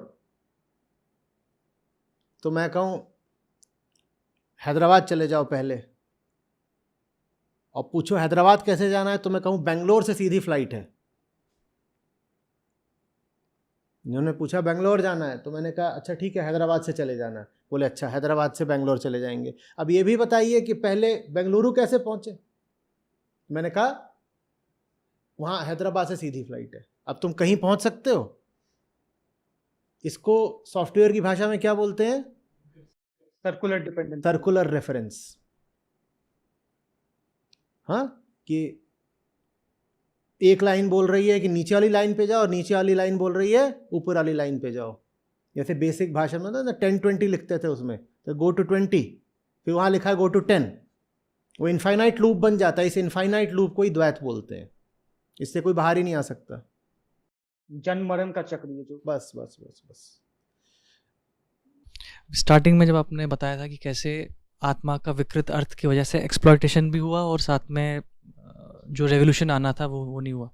A: तो मैं कहूं हैदराबाद चले जाओ पहले। और पूछो हैदराबाद कैसे जाना है तो मैं कहूं बेंगलोर से सीधी फ्लाइट है। इन्होंने पूछा बेंगलोर जाना है तो मैंने कहा अच्छा ठीक है हैदराबाद से चले जाना। बोले अच्छा हैदराबाद से बेंगलोर चले जाएंगे। अब ये भी बताइए कि पहले बेंगलुरु कैसे पहुंचे। मैंने कहा वहाँ हैदराबाद से सीधी फ्लाइट है। अब तुम कहीं पहुंच सकते हो। इसको सॉफ्टवेयर की भाषा में क्या बोलते हैं?
B: Circular dependence,
A: circular reference. हाँ, कि एक लाइन बोल रही है कि नीचे वाली लाइन पे जाओ और नीचे वाली लाइन बोल रही है ऊपर वाली लाइन पे जाओ। जैसे बेसिक भाषा में ना 10-20 लिखते थे उसमें, तो गो टू 20, फिर वहाँ लिखा है गो टू 10। वो इनफाइनाइट लूप बन जाता है। इस इनफाइनाइट लूप को ही द्वैत बोलते हैं। इससे कोई बाहर ही नहीं आ सकता।
B: जन्म मरण का चक्र ये जो
A: बस बस बस बस।
C: स्टार्टिंग में जब आपने बताया था कि कैसे आत्मा का विकृत अर्थ की वजह से एक्सप्लॉयटेशन भी हुआ और साथ में जो रेवोल्यूशन आना था वो नहीं हुआ,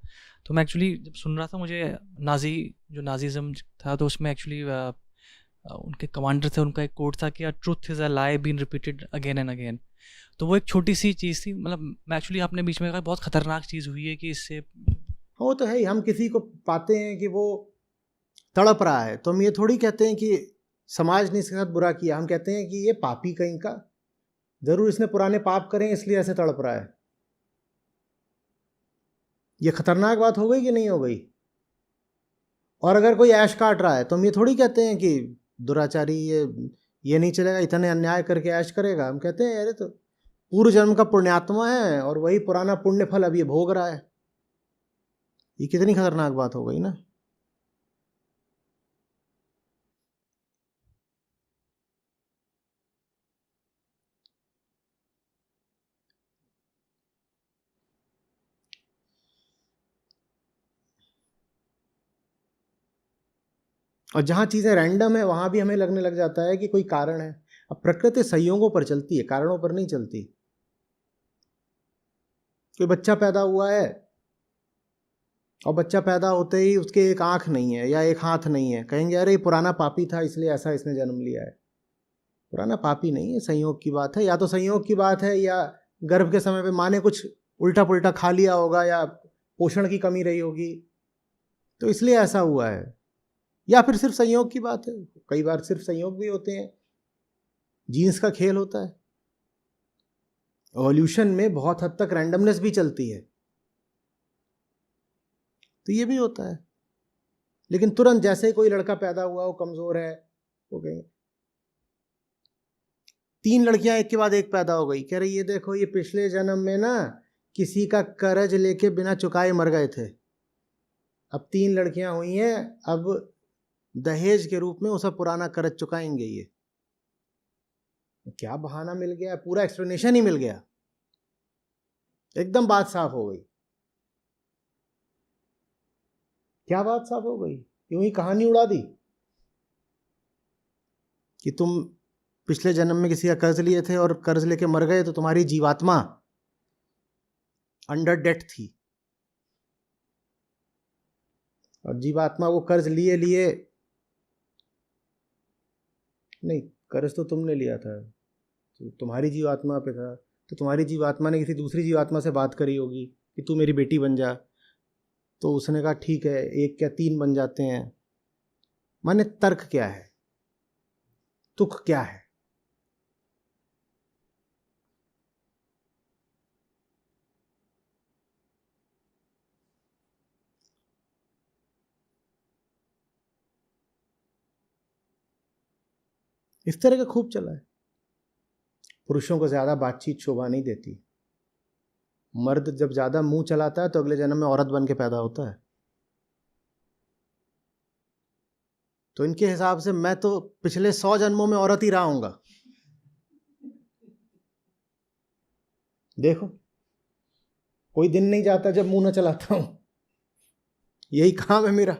C: तो मैं एक्चुअली जब सुन रहा था मुझे नाजीज़म था तो उसमें एक्चुअली उनके कमांडर थे, उनका एक कोट था कि truth is a lie been repeated again and again. तो वो एक छोटी सी चीज़ थी, मतलब मैं एक्चुअली आपने बीच में कहा बहुत ख़तरनाक चीज़ हुई है कि इससे
A: वो तो है ही। हम किसी को पाते हैं कि वो तड़प रहा है तो हम ये थोड़ी कहते हैं कि समाज ने इसके साथ बुरा किया। हम कहते हैं कि ये पापी कहीं का, जरूर इसने पुराने पाप करें इसलिए ऐसे तड़प रहा है। ये खतरनाक बात हो गई कि नहीं हो गई? और अगर कोई ऐश काट रहा है तो हम ये थोड़ी कहते हैं कि दुराचारी, ये नहीं चलेगा, इतने अन्याय करके ऐश करेगा। हम कहते हैं अरे तो पूर्व जन्म का पुण्यात्मा है और वही पुराना पुण्य फल अब ये भोग रहा है। ये कितनी खतरनाक बात हो गई ना। और जहाँ चीज़ें रैंडम है वहाँ भी हमें लगने लग जाता है कि कोई कारण है। अब प्रकृति संयोगों पर चलती है, कारणों पर नहीं चलती। कोई बच्चा पैदा हुआ है और बच्चा पैदा होते ही उसके एक आंख नहीं है या एक हाथ नहीं है, कहेंगे अरे ये पुराना पापी था इसलिए ऐसा इसने जन्म लिया है। पुराना पापी नहीं है, संयोग की बात है। या तो संयोग की बात है या गर्भ के समय पे माँ ने कुछ उल्टा पुल्टा खा लिया होगा या पोषण की कमी रही होगी, तो इसलिए ऐसा हुआ है। या फिर सिर्फ संयोग की बात है, कई बार सिर्फ संयोग भी होते हैं, जीन्स का खेल होता है। एवोल्यूशन में बहुत हद तक रैंडमनेस भी चलती है, तो ये भी होता है। लेकिन तुरंत जैसे कोई लड़का पैदा हुआ, वो कमजोर है, हो गए 3 लड़कियां एक के बाद एक पैदा हो गई, कह रही ये देखो ये पिछले जन्म में ना किसी का कर्ज लेके बिना चुकाए मर गए थे, अब 3 लड़कियां हुई हैं, अब दहेज के रूप में उसे पुराना कर्ज चुकाएंगे। ये क्या बहाना मिल गया, पूरा एक्सप्लेनेशन ही मिल गया, एकदम बात साफ हो गई। क्या बात साफ हो गई, यूं ही कहानी उड़ा दी कि तुम पिछले जन्म में किसी का कर्ज लिए थे और कर्ज लेके मर गए, तो तुम्हारी जीवात्मा अंडर डेट थी, और जीवात्मा वो कर्ज लिए नहीं, कर्ज तो तुमने लिया था, तो तुम्हारी जीवात्मा पे था, तो तुम्हारी जीवात्मा ने किसी दूसरी जीवात्मा से बात करी होगी कि तू मेरी बेटी बन जा, तो उसने कहा ठीक है, 1 क्या 3 बन जाते हैं। माने तर्क क्या है, तुक क्या है? इस तरह का खूब चला है। पुरुषों को ज्यादा बातचीत शोभा नहीं देती। मर्द जब ज्यादा मुंह चलाता है तो अगले जन्म में औरत बन के पैदा होता है। तो इनके हिसाब से मैं तो पिछले 100 जन्मों में औरत ही रहा हूंगा। देखो, कोई दिन नहीं जाता जब मुंह न चलाता हूं, यही काम है मेरा।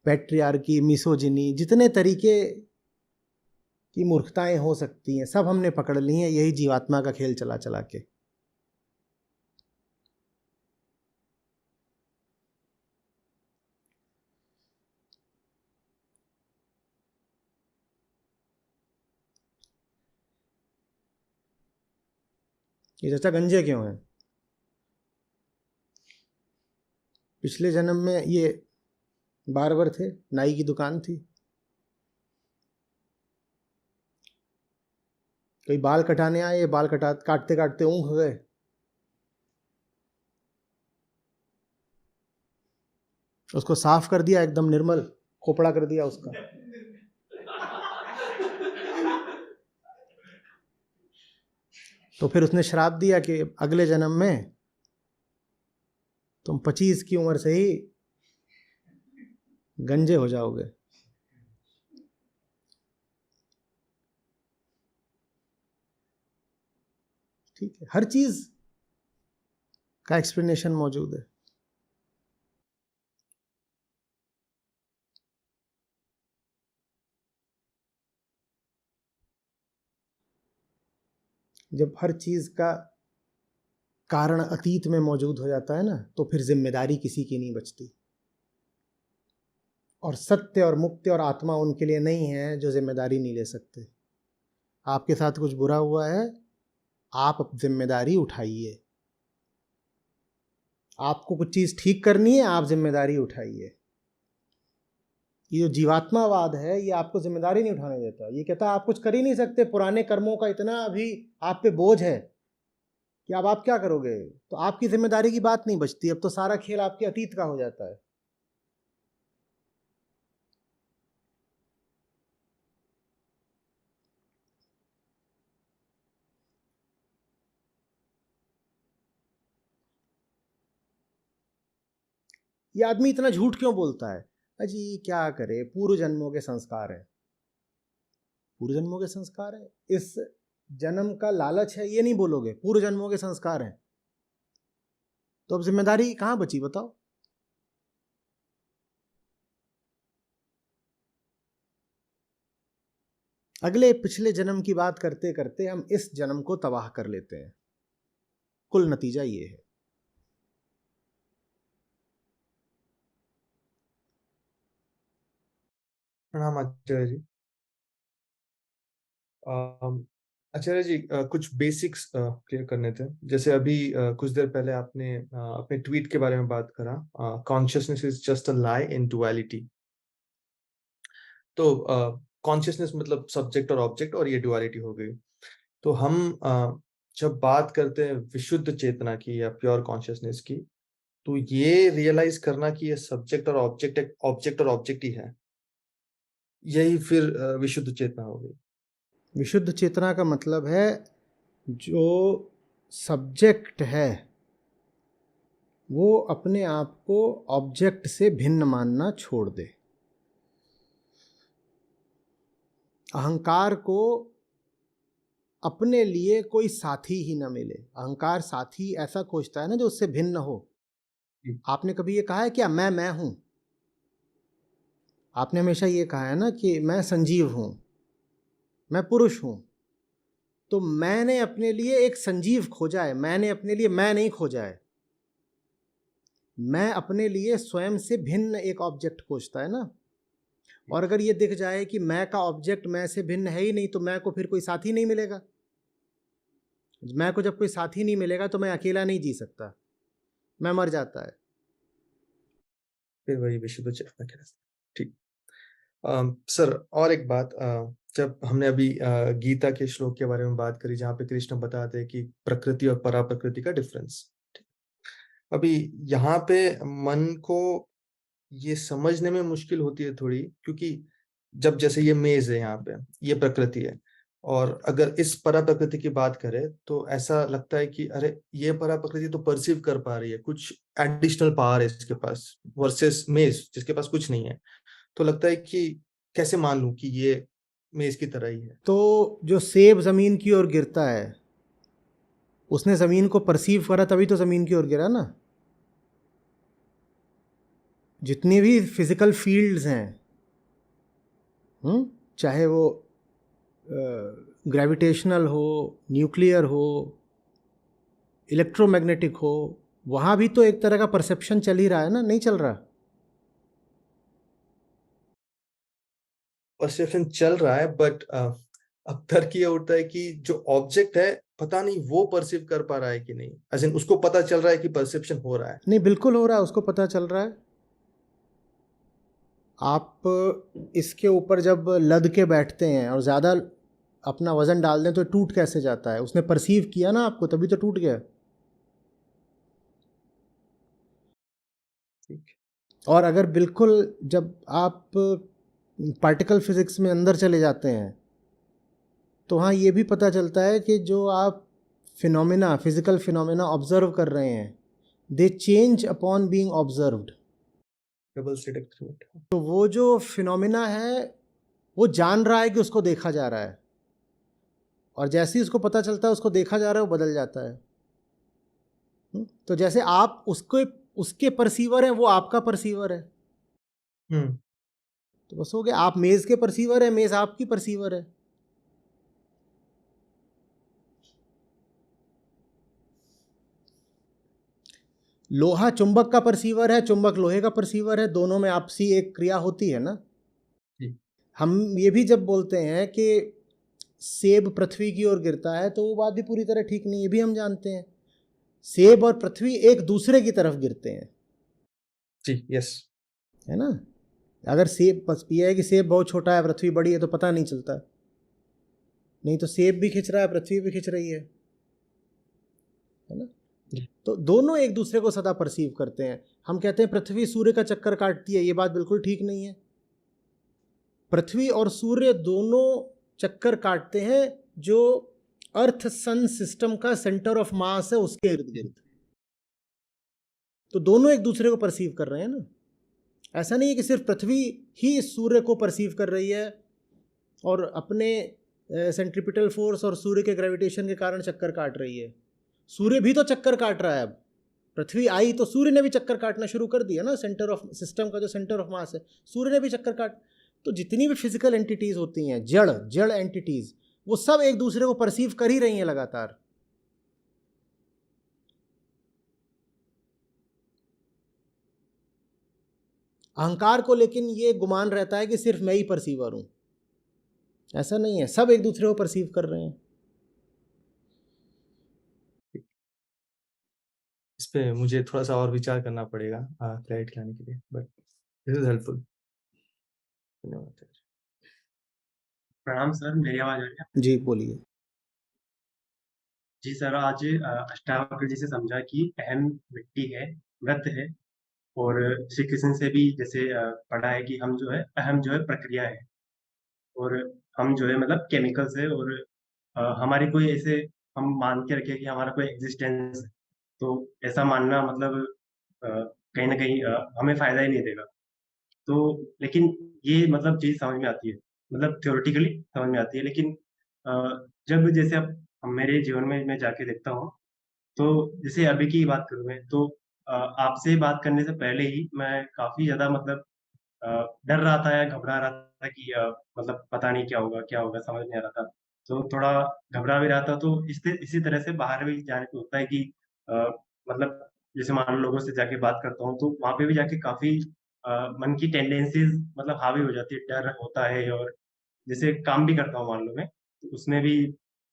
A: पैट्रियार्की, मिसोजिनी, जितने तरीके की मूर्खताएं हो सकती हैं सब हमने पकड़ ली हैं, यही जीवात्मा का खेल चला चला के। ये चाचा गंजे क्यों हैं? पिछले जन्म में ये बार्बर थे, नाई की दुकान थी, कोई बाल कटाने आए, बाल काटते काटते ऊँघ गए, उसको साफ कर दिया, एकदम निर्मल खोपड़ा कर दिया उसका। तो फिर उसने श्राप दिया कि अगले जन्म में तुम 25 की उम्र से ही गंजे हो जाओगे। ठीक है, हर चीज का एक्सप्लेनेशन मौजूद है। जब हर चीज का कारण अतीत में मौजूद हो जाता है ना, तो फिर जिम्मेदारी किसी की नहीं बचती। और सत्य और मुक्ति और आत्मा उनके लिए नहीं है जो जिम्मेदारी नहीं ले सकते। आपके साथ कुछ बुरा हुआ है, आप जिम्मेदारी उठाइए। आपको कुछ चीज ठीक करनी है, आप जिम्मेदारी उठाइए। ये जो जीवात्मावाद है ये आपको जिम्मेदारी नहीं उठाने देता। ये कहता है आप कुछ कर ही नहीं सकते, पुराने कर्मों का इतना अभी आप पे बोझ है कि अब आप क्या करोगे, तो आपकी जिम्मेदारी की बात नहीं बचती। अब तो सारा खेल आपके अतीत का हो जाता है। ये आदमी इतना झूठ क्यों बोलता है? अजी क्या करे, पूर्व जन्मों के संस्कार है, पूर्व जन्मों के संस्कार है, इस जन्म का लालच है, ये नहीं बोलोगे, पूर्व जन्मों के संस्कार हैं, तो अब जिम्मेदारी कहाँ बची बताओ? अगले पिछले जन्म की बात करते करते हम इस जन्म को तबाह कर लेते हैं। कुल नतीजा ये है।
D: प्रणाम आचार्य जी। आचार्य जी, कुछ बेसिक्स क्लियर करने थे। जैसे अभी कुछ देर पहले आपने अपने ट्वीट के बारे में बात करा, consciousness is just a lie in duality. तो कॉन्शियसनेस मतलब सब्जेक्ट और ऑब्जेक्ट, और ये डुअलिटी हो गई। तो हम जब बात करते हैं विशुद्ध चेतना की या प्योर कॉन्शियसनेस की, तो ये रियलाइज करना कि ये सब्जेक्ट और ऑब्जेक्ट ही है, यही फिर विशुद्ध चेतना हो गई।
A: विशुद्ध चेतना का मतलब है जो सब्जेक्ट है वो अपने आप को ऑब्जेक्ट से भिन्न मानना छोड़ दे। अहंकार को अपने लिए कोई साथी ही न मिले। अहंकार साथी ऐसा खोजता है ना जो उससे भिन्न हो। आपने कभी ये कहा है क्या मैं हूं? आपने हमेशा ये कहा है ना कि मैं संजीव हूं, मैं पुरुष हूं। तो मैंने अपने लिए एक संजीव खोजा है, मैंने अपने लिए मैं नहीं खोजा है। मैं अपने लिए स्वयं से भिन्न एक ऑब्जेक्ट खोजता है ना। और अगर ये दिख जाए कि मैं का ऑब्जेक्ट मैं से भिन्न है ही नहीं, तो मैं को फिर कोई साथी नहीं मिलेगा। मैं को जब कोई साथी नहीं मिलेगा तो मैं अकेला नहीं जी सकता, मैं मर जाता है।
D: फिर वही विशुद्ध चेतना के रास्ते। ठीक। सर, और एक बात, जब हमने अभी गीता के श्लोक के बारे में बात करी जहाँ पे कृष्ण बताते हैं कि प्रकृति और परा प्रकृति का डिफरेंस, अभी यहाँ पे मन को ये समझने में मुश्किल होती है थोड़ी, क्योंकि जब जैसे ये मेज है, यहाँ पे ये प्रकृति है, और अगर इस परा प्रकृति की बात करें तो ऐसा लगता है कि अरे ये परा प्रकृति तो परसीव कर पा रही है, कुछ एडिशनल पावर है इसके पास, वर्सेस मेज जिसके पास कुछ नहीं है। तो लगता है कि कैसे मान लूं कि ये मेज की तरह ही है।
A: तो जो सेब जमीन की ओर गिरता है, उसने जमीन को परसीव करा तभी तो जमीन की ओर गिरा ना। जितनी भी फिजिकल फील्ड्स हैं, चाहे वो ग्रेविटेशनल हो, न्यूक्लियर हो, इलेक्ट्रोमैग्नेटिक हो, वहाँ भी तो एक तरह का परसेप्शन चल ही रहा है ना, नहीं चल रहा?
D: परसेप्शन चल रहा है, बट अब तर्क ये उठता है कि जो ऑब्जेक्ट है पता नहीं वो परसीव कर पा रहा है कि नहीं, ऐसे उसको पता चल रहा है कि परसेप्शन हो रहा है।
A: नहीं, बिल्कुल हो रहा है, उसको पता चल रहा है। आप इसके ऊपर जब लद के बैठते हैं और ज़्यादा अपना वज़न डाल दें तो टूट कैसे जाता है? उसने परसीव किया ना आपको, तभी तो टूट गया।
D: ठीक।
A: और अगर बिल्कुल जब आप पार्टिकल फिज़िक्स में अंदर चले जाते हैं तो हाँ, ये भी पता चलता है कि जो आप फिनोमिना, फिज़िकल फिनोमिना ऑब्ज़र्व कर रहे हैं, दे change upon being observed.
D: Double slit experiment.
A: तो वो जो फिनोमिना है वो जान रहा है कि उसको देखा जा रहा है, और जैसे ही उसको पता चलता है उसको देखा जा रहा है, वो बदल जाता है। तो जैसे आप उसके परसीवर हैं, वो आपका परसीवर है। तो बस हो गया, आप मेज़ के परसीवर है, मेज़ आपकी परसीवर है। लोहा चुंबक का परसीवर है, चुंबक लोहे का परसीवर है, दोनों में आपसी एक क्रिया होती है ना। हम ये भी जब बोलते हैं कि सेब पृथ्वी की ओर गिरता है तो वो बात भी पूरी तरह ठीक नहीं, ये भी हम जानते हैं। सेब और पृथ्वी एक दूसरे की तरफ गिरते हैं
D: जी, यस,
A: है ना। अगर सेब, बस ये है कि सेब बहुत छोटा है, पृथ्वी बड़ी है, तो पता नहीं चलता। नहीं तो सेब भी खिंच रहा है, पृथ्वी भी खिंच रही है ना। तो दोनों एक दूसरे को सदा परसीव करते हैं। हम कहते हैं पृथ्वी सूर्य का चक्कर काटती है, ये बात बिल्कुल ठीक नहीं है। पृथ्वी और सूर्य दोनों चक्कर काटते हैं जो अर्थ सन सिस्टम का सेंटर ऑफ मास है उसके इर्द गिर्द। तो दोनों एक दूसरे को परसीव कर रहे हैं ना। ऐसा नहीं है कि सिर्फ पृथ्वी ही सूर्य को परसीव कर रही है और अपने सेंट्रिपिटल फोर्स और सूर्य के ग्रेविटेशन के कारण चक्कर काट रही है। सूर्य भी तो चक्कर काट रहा है। अब पृथ्वी आई तो सूर्य ने भी चक्कर काटना शुरू कर दिया ना। सेंटर ऑफ सिस्टम का जो सेंटर ऑफ मास है, सूर्य ने भी चक्कर काट। तो जितनी भी फिजिकल एंटिटीज़ होती हैं, जड़ एंटिटीज़, वो सब एक दूसरे को परसीव कर ही रही हैं लगातार। अहंकार को लेकिन ये गुमान रहता है कि सिर्फ मैं ही परसीवर हूं। ऐसा नहीं है, सब एक दूसरे को परसीव कर रहे हैं।
D: इस पे मुझे थोड़ा सा और विचार करना पड़ेगा क्लैरिटी लाने के लिए, बट दिस इज हेल्पफुल। धन्यवाद सर।
E: प्रणाम सर, मेरी आवाज आ रही है?
A: जी बोलिए।
E: जी सर, आज अष्टावक्र जी से समझा कि अहम मिट्टी है, व्रत है, और श्री कृष्ण से भी जैसे पढ़ा है कि हम जो है अहम जो है प्रक्रिया है, और हम जो है मतलब केमिकल्स है, और हमारी कोई ऐसे हम मान के रखे कि हमारा कोई एग्जिस्टेंस है, तो ऐसा मानना मतलब कहीं ना कहीं हमें फायदा ही नहीं देगा। तो लेकिन ये मतलब चीज़ समझ में आती है, मतलब थ्योरेटिकली समझ में आती है, लेकिन अ, जब जैसे अब मेरे जीवन में मैं जाके देखता हूँ, तो जैसे अभी की बात करूँ मैं, तो आपसे बात करने से पहले ही मैं काफ़ी ज़्यादा मतलब अ, डर रहा था या घबरा रहा था कि मतलब पता नहीं क्या होगा समझ नहीं आ रहा था। तो थोड़ा घबरा भी रहा था, तो इसी तरह से बाहर भी जाने पे होता है कि अ, मतलब जैसे मान लो लोगों से जाके बात करता हूँ, तो वहाँ पे भी जाके काफ़ी मन की टेंडेंसीज़ मतलब हावी हो जाती है, डर होता है, और जैसे काम भी करता हूँ मान लो मैं, तो उसमें भी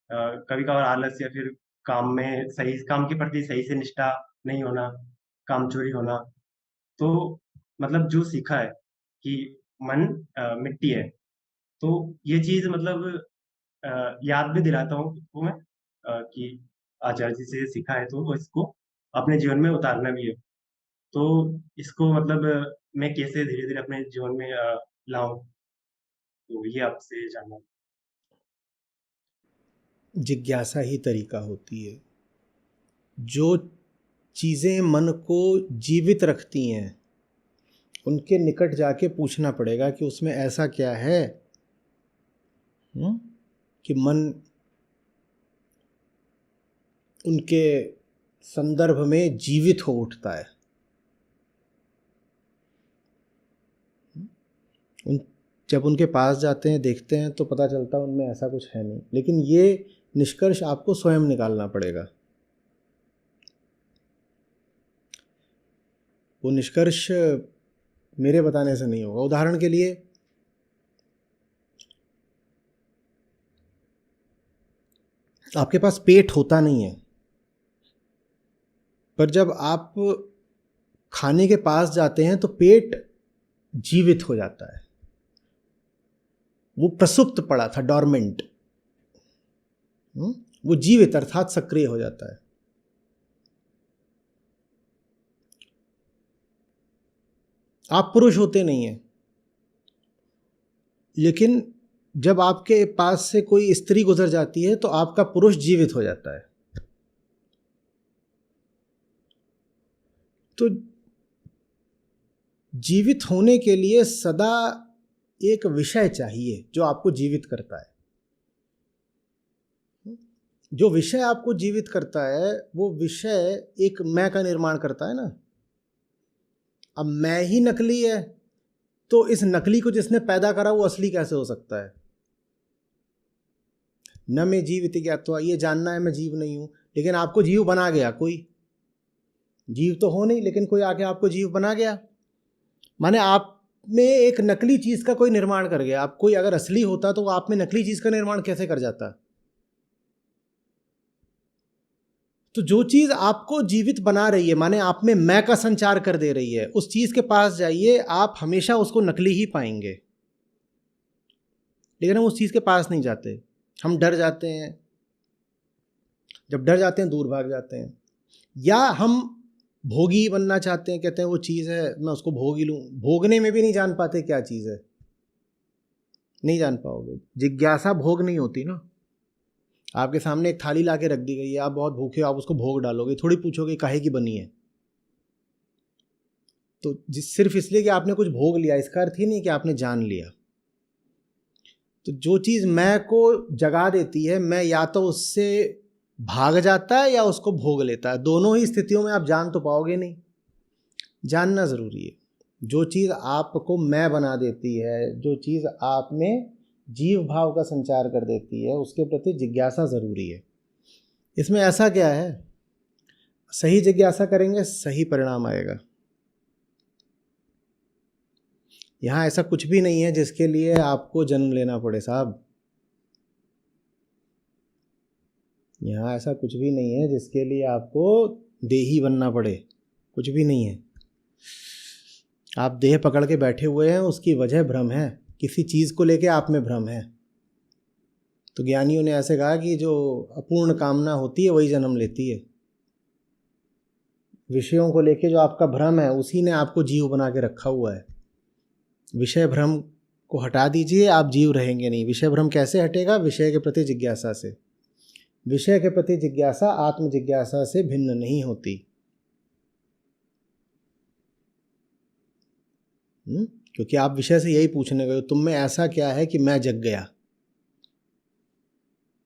E: कभी-कभार आलस या फिर काम के प्रति सही से निष्ठा नहीं होना, कामचोरी होना। तो मतलब जो सीखा है कि मन मिट्टी है, तो ये चीज़ मतलब याद भी दिलाता हूँ खुद को मैं कि आचार्य जी से सीखा है, तो इसको अपने जीवन में उतारना भी है। तो इसको मतलब मैं कैसे धीरे-धीरे अपने जीवन में लाऊँ? तो ये आपसे जानना।
A: जिज्ञासा ही तरीका होती है। जो चीज़ें मन को जीवित रखती हैं, उनके निकट जाके पूछना पड़ेगा कि उसमें ऐसा क्या है कि मन उनके संदर्भ में जीवित हो उठता है। जब उनके पास जाते हैं, देखते हैं, तो पता चलता है उनमें ऐसा कुछ है नहीं। लेकिन ये निष्कर्ष आपको स्वयं निकालना पड़ेगा। वो निष्कर्ष मेरे बताने से नहीं होगा। उदाहरण के लिए, आपके पास पेट होता नहीं है, पर जब आप खाने के पास जाते हैं तो पेट जीवित हो जाता है। वो प्रसुप्त पड़ा था, डॉर्मेंट, वो जीवित अर्थात सक्रिय हो जाता है। आप पुरुष होते नहीं हैं, लेकिन जब आपके पास से कोई स्त्री गुजर जाती है तो आपका पुरुष जीवित हो जाता है। तो जीवित होने के लिए सदा एक विषय चाहिए जो आपको जीवित करता है। जो विषय आपको जीवित करता है, वो विषय एक मैं का निर्माण करता है ना। अब मैं ही नकली है, तो इस नकली को जिसने पैदा करा वो असली कैसे हो सकता है? न मैं जीवित ज्ञात्वा, ये जानना है मैं जीव नहीं हूं, लेकिन आपको जीव बना गया कोई। जीव तो हो नहीं, लेकिन कोई आके आपको जीव बना गया, माने आप में एक नकली चीज का कोई निर्माण कर गया। आप कोई अगर असली होता तो वो आप में नकली चीज का निर्माण कैसे कर जाता? तो जो चीज आपको जीवित बना रही है, माने आप में मैं का संचार कर दे रही है, उस चीज के पास जाइए, आप हमेशा उसको नकली ही पाएंगे। लेकिन हम उस चीज के पास नहीं जाते, हम डर जाते हैं। जब डर जाते हैं, दूर भाग जाते हैं। या हम भोगी बनना चाहते हैं, कहते हैं वो चीज़ है, मैं उसको भोग ही लूँ। भोगने में भी नहीं जान पाते क्या चीज़ है, नहीं जान पाओगे। जिज्ञासा भोग नहीं होती ना। आपके सामने एक थाली ला के रख दी गई है, आप बहुत भूखे हो, आप उसको भोग डालोगे, थोड़ी पूछोगे काहे की बनी है। तो सिर्फ इसलिए कि आपने कुछ भोग लिया, इसका अर्थ ही नहीं कि आपने जान लिया। तो जो चीज़ मैं को जगा देती है, मैं या तो उससे भाग जाता है या उसको भोग लेता है। दोनों ही स्थितियों में आप जान तो पाओगे नहीं। जानना ज़रूरी है। जो चीज़ आपको मैं बना देती है, जो चीज़ आप में जीव भाव का संचार कर देती है, उसके प्रति जिज्ञासा ज़रूरी है। इसमें ऐसा क्या है, सही जिज्ञासा करेंगे सही परिणाम आएगा। यहाँ ऐसा कुछ भी नहीं है जिसके लिए आपको जन्म लेना पड़े साहब। यहाँ ऐसा कुछ भी नहीं है जिसके लिए आपको देही बनना पड़े, कुछ भी नहीं है। आप देह पकड़ के बैठे हुए हैं, उसकी वजह भ्रम है, किसी चीज़ को लेके आप में भ्रम है। तो ज्ञानियों ने ऐसे कहा कि जो अपूर्ण कामना होती है वही जन्म लेती है। विषयों को लेके जो आपका भ्रम है उसी ने आपको जीव बना के रखा हुआ है। विषय भ्रम को हटा दीजिए, आप जीव रहेंगे नहीं। विषय भ्रम कैसे हटेगा? विषय के प्रति जिज्ञासा से। विषय के प्रति जिज्ञासा आत्म जिज्ञासा से भिन्न नहीं होती। क्योंकि आप विषय से यही पूछने गए, तुम में ऐसा क्या है कि मैं जग गया।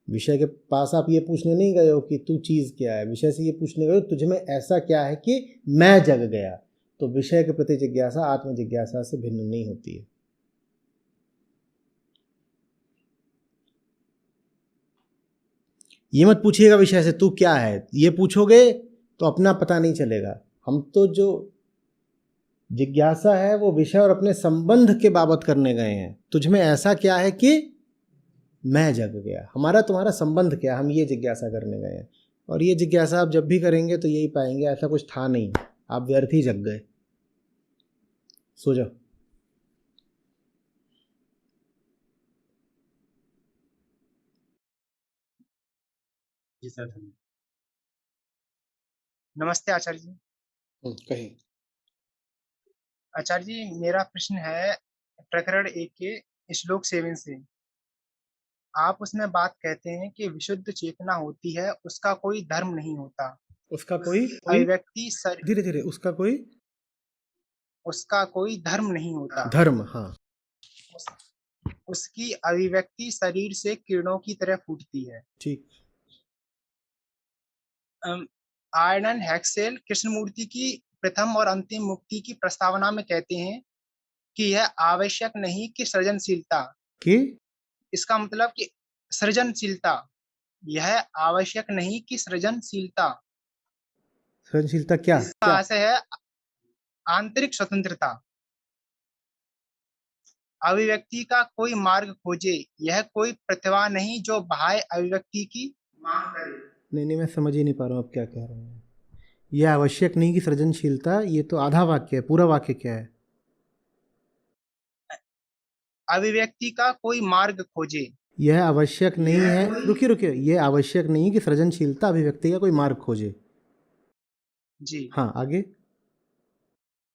A: विषय के पास आप ये पूछने नहीं गए हो कि तू चीज़ क्या है, विषय से ये पूछने गए हो तुझ में ऐसा क्या है कि मैं जग गया। तो विषय के प्रति जिज्ञासा आत्म जिज्ञासा से भिन्न नहीं होती है। ये मत पूछिएगा विषय से तू क्या है, ये पूछोगे तो अपना पता नहीं चलेगा। हम तो जो जिज्ञासा है वो विषय और अपने संबंध के बाबत करने गए हैं। तुझ में ऐसा क्या है कि मैं जग गया, हमारा तुम्हारा संबंध क्या, हम ये जिज्ञासा करने गए हैं। और ये जिज्ञासा आप जब भी करेंगे तो यही पाएंगे, ऐसा कुछ था नहीं, आप व्यर्थ ही जग गए। सो जाओ।
E: जी सर, धन्यवाद।
F: नमस्ते आचार्य जी।
A: कहिए।
F: आचार्य जी, मेरा प्रश्न है प्रकरण 1 के श्लोक 7 से। आप उसमें बात कहते हैं कि विशुद्ध चेतना होती है, उसका कोई धर्म नहीं होता।
A: उसका कोई
F: अभिव्यक्ति
A: धीरे धीरे, उसका
F: कोई धर्म नहीं होता।
A: धर्म, हाँ।
F: उसकी अभिव्यक्ति शरीर से किरणों की तरह फूटती है।
A: ठीक।
F: आर्नन हैक्सेल कृष्णमूर्ति की प्रथम और अंतिम मुक्ति की प्रस्तावना में कहते हैं कि यह आवश्यक नहीं कि सृजनशीलता
A: कि
F: इसका मतलब कि सृजनशीलता, यह आवश्यक नहीं कि सृजनशीलता
A: क्या
F: इसका अर्थ है आंतरिक स्वतंत्रता। अभिव्यक्ति का कोई मार्ग खोजे, यह कोई प्रतिभा नहीं जो बाह्य अभिव्यक्ति की मांग करे।
A: नहीं, मैं समझ ही नहीं पा रहा हूँ आप क्या कह रहे हैं। यह आवश्यक नहीं कि सृजनशीलता, ये तो आधा वाक्य है, पूरा वाक्य क्या है?
F: अभिव्यक्ति का कोई मार्ग खोजे,
A: यह आवश्यक नहीं है, रुकिए, यह आवश्यक नहीं कि सृजनशीलता अभिव्यक्ति का कोई मार्ग खोजे।
F: जी
A: हाँ, आगे।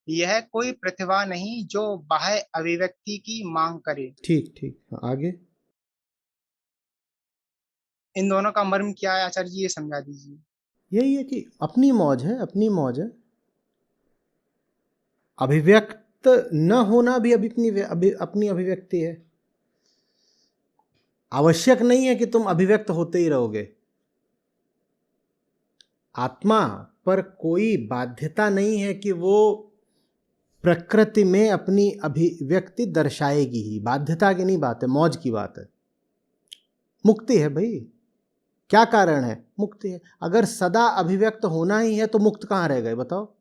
F: यह कोई प्रतिभा नहीं जो बाह्य अभिव्यक्ति की मांग करे।
A: ठीक ठीक, हाँ, आगे।
F: इन दोनों का मर्म क्या है आचार्य जी, ये समझा दीजिए।
A: यही है कि अपनी मौज है, अपनी मौज है। अभिव्यक्त न होना भी अपनी अभिव्यक्ति है। आवश्यक नहीं है कि तुम अभिव्यक्त होते ही रहोगे। आत्मा पर कोई बाध्यता नहीं है कि वो प्रकृति में अपनी अभिव्यक्ति दर्शाएगी ही। बाध्यता की नहीं बात है, मौज की बात है। मुक्ति है भाई, क्या कारण है? मुक्ति है। अगर सदा अभिव्यक्त होना ही है तो मुक्त कहाँ रह गए बताओ?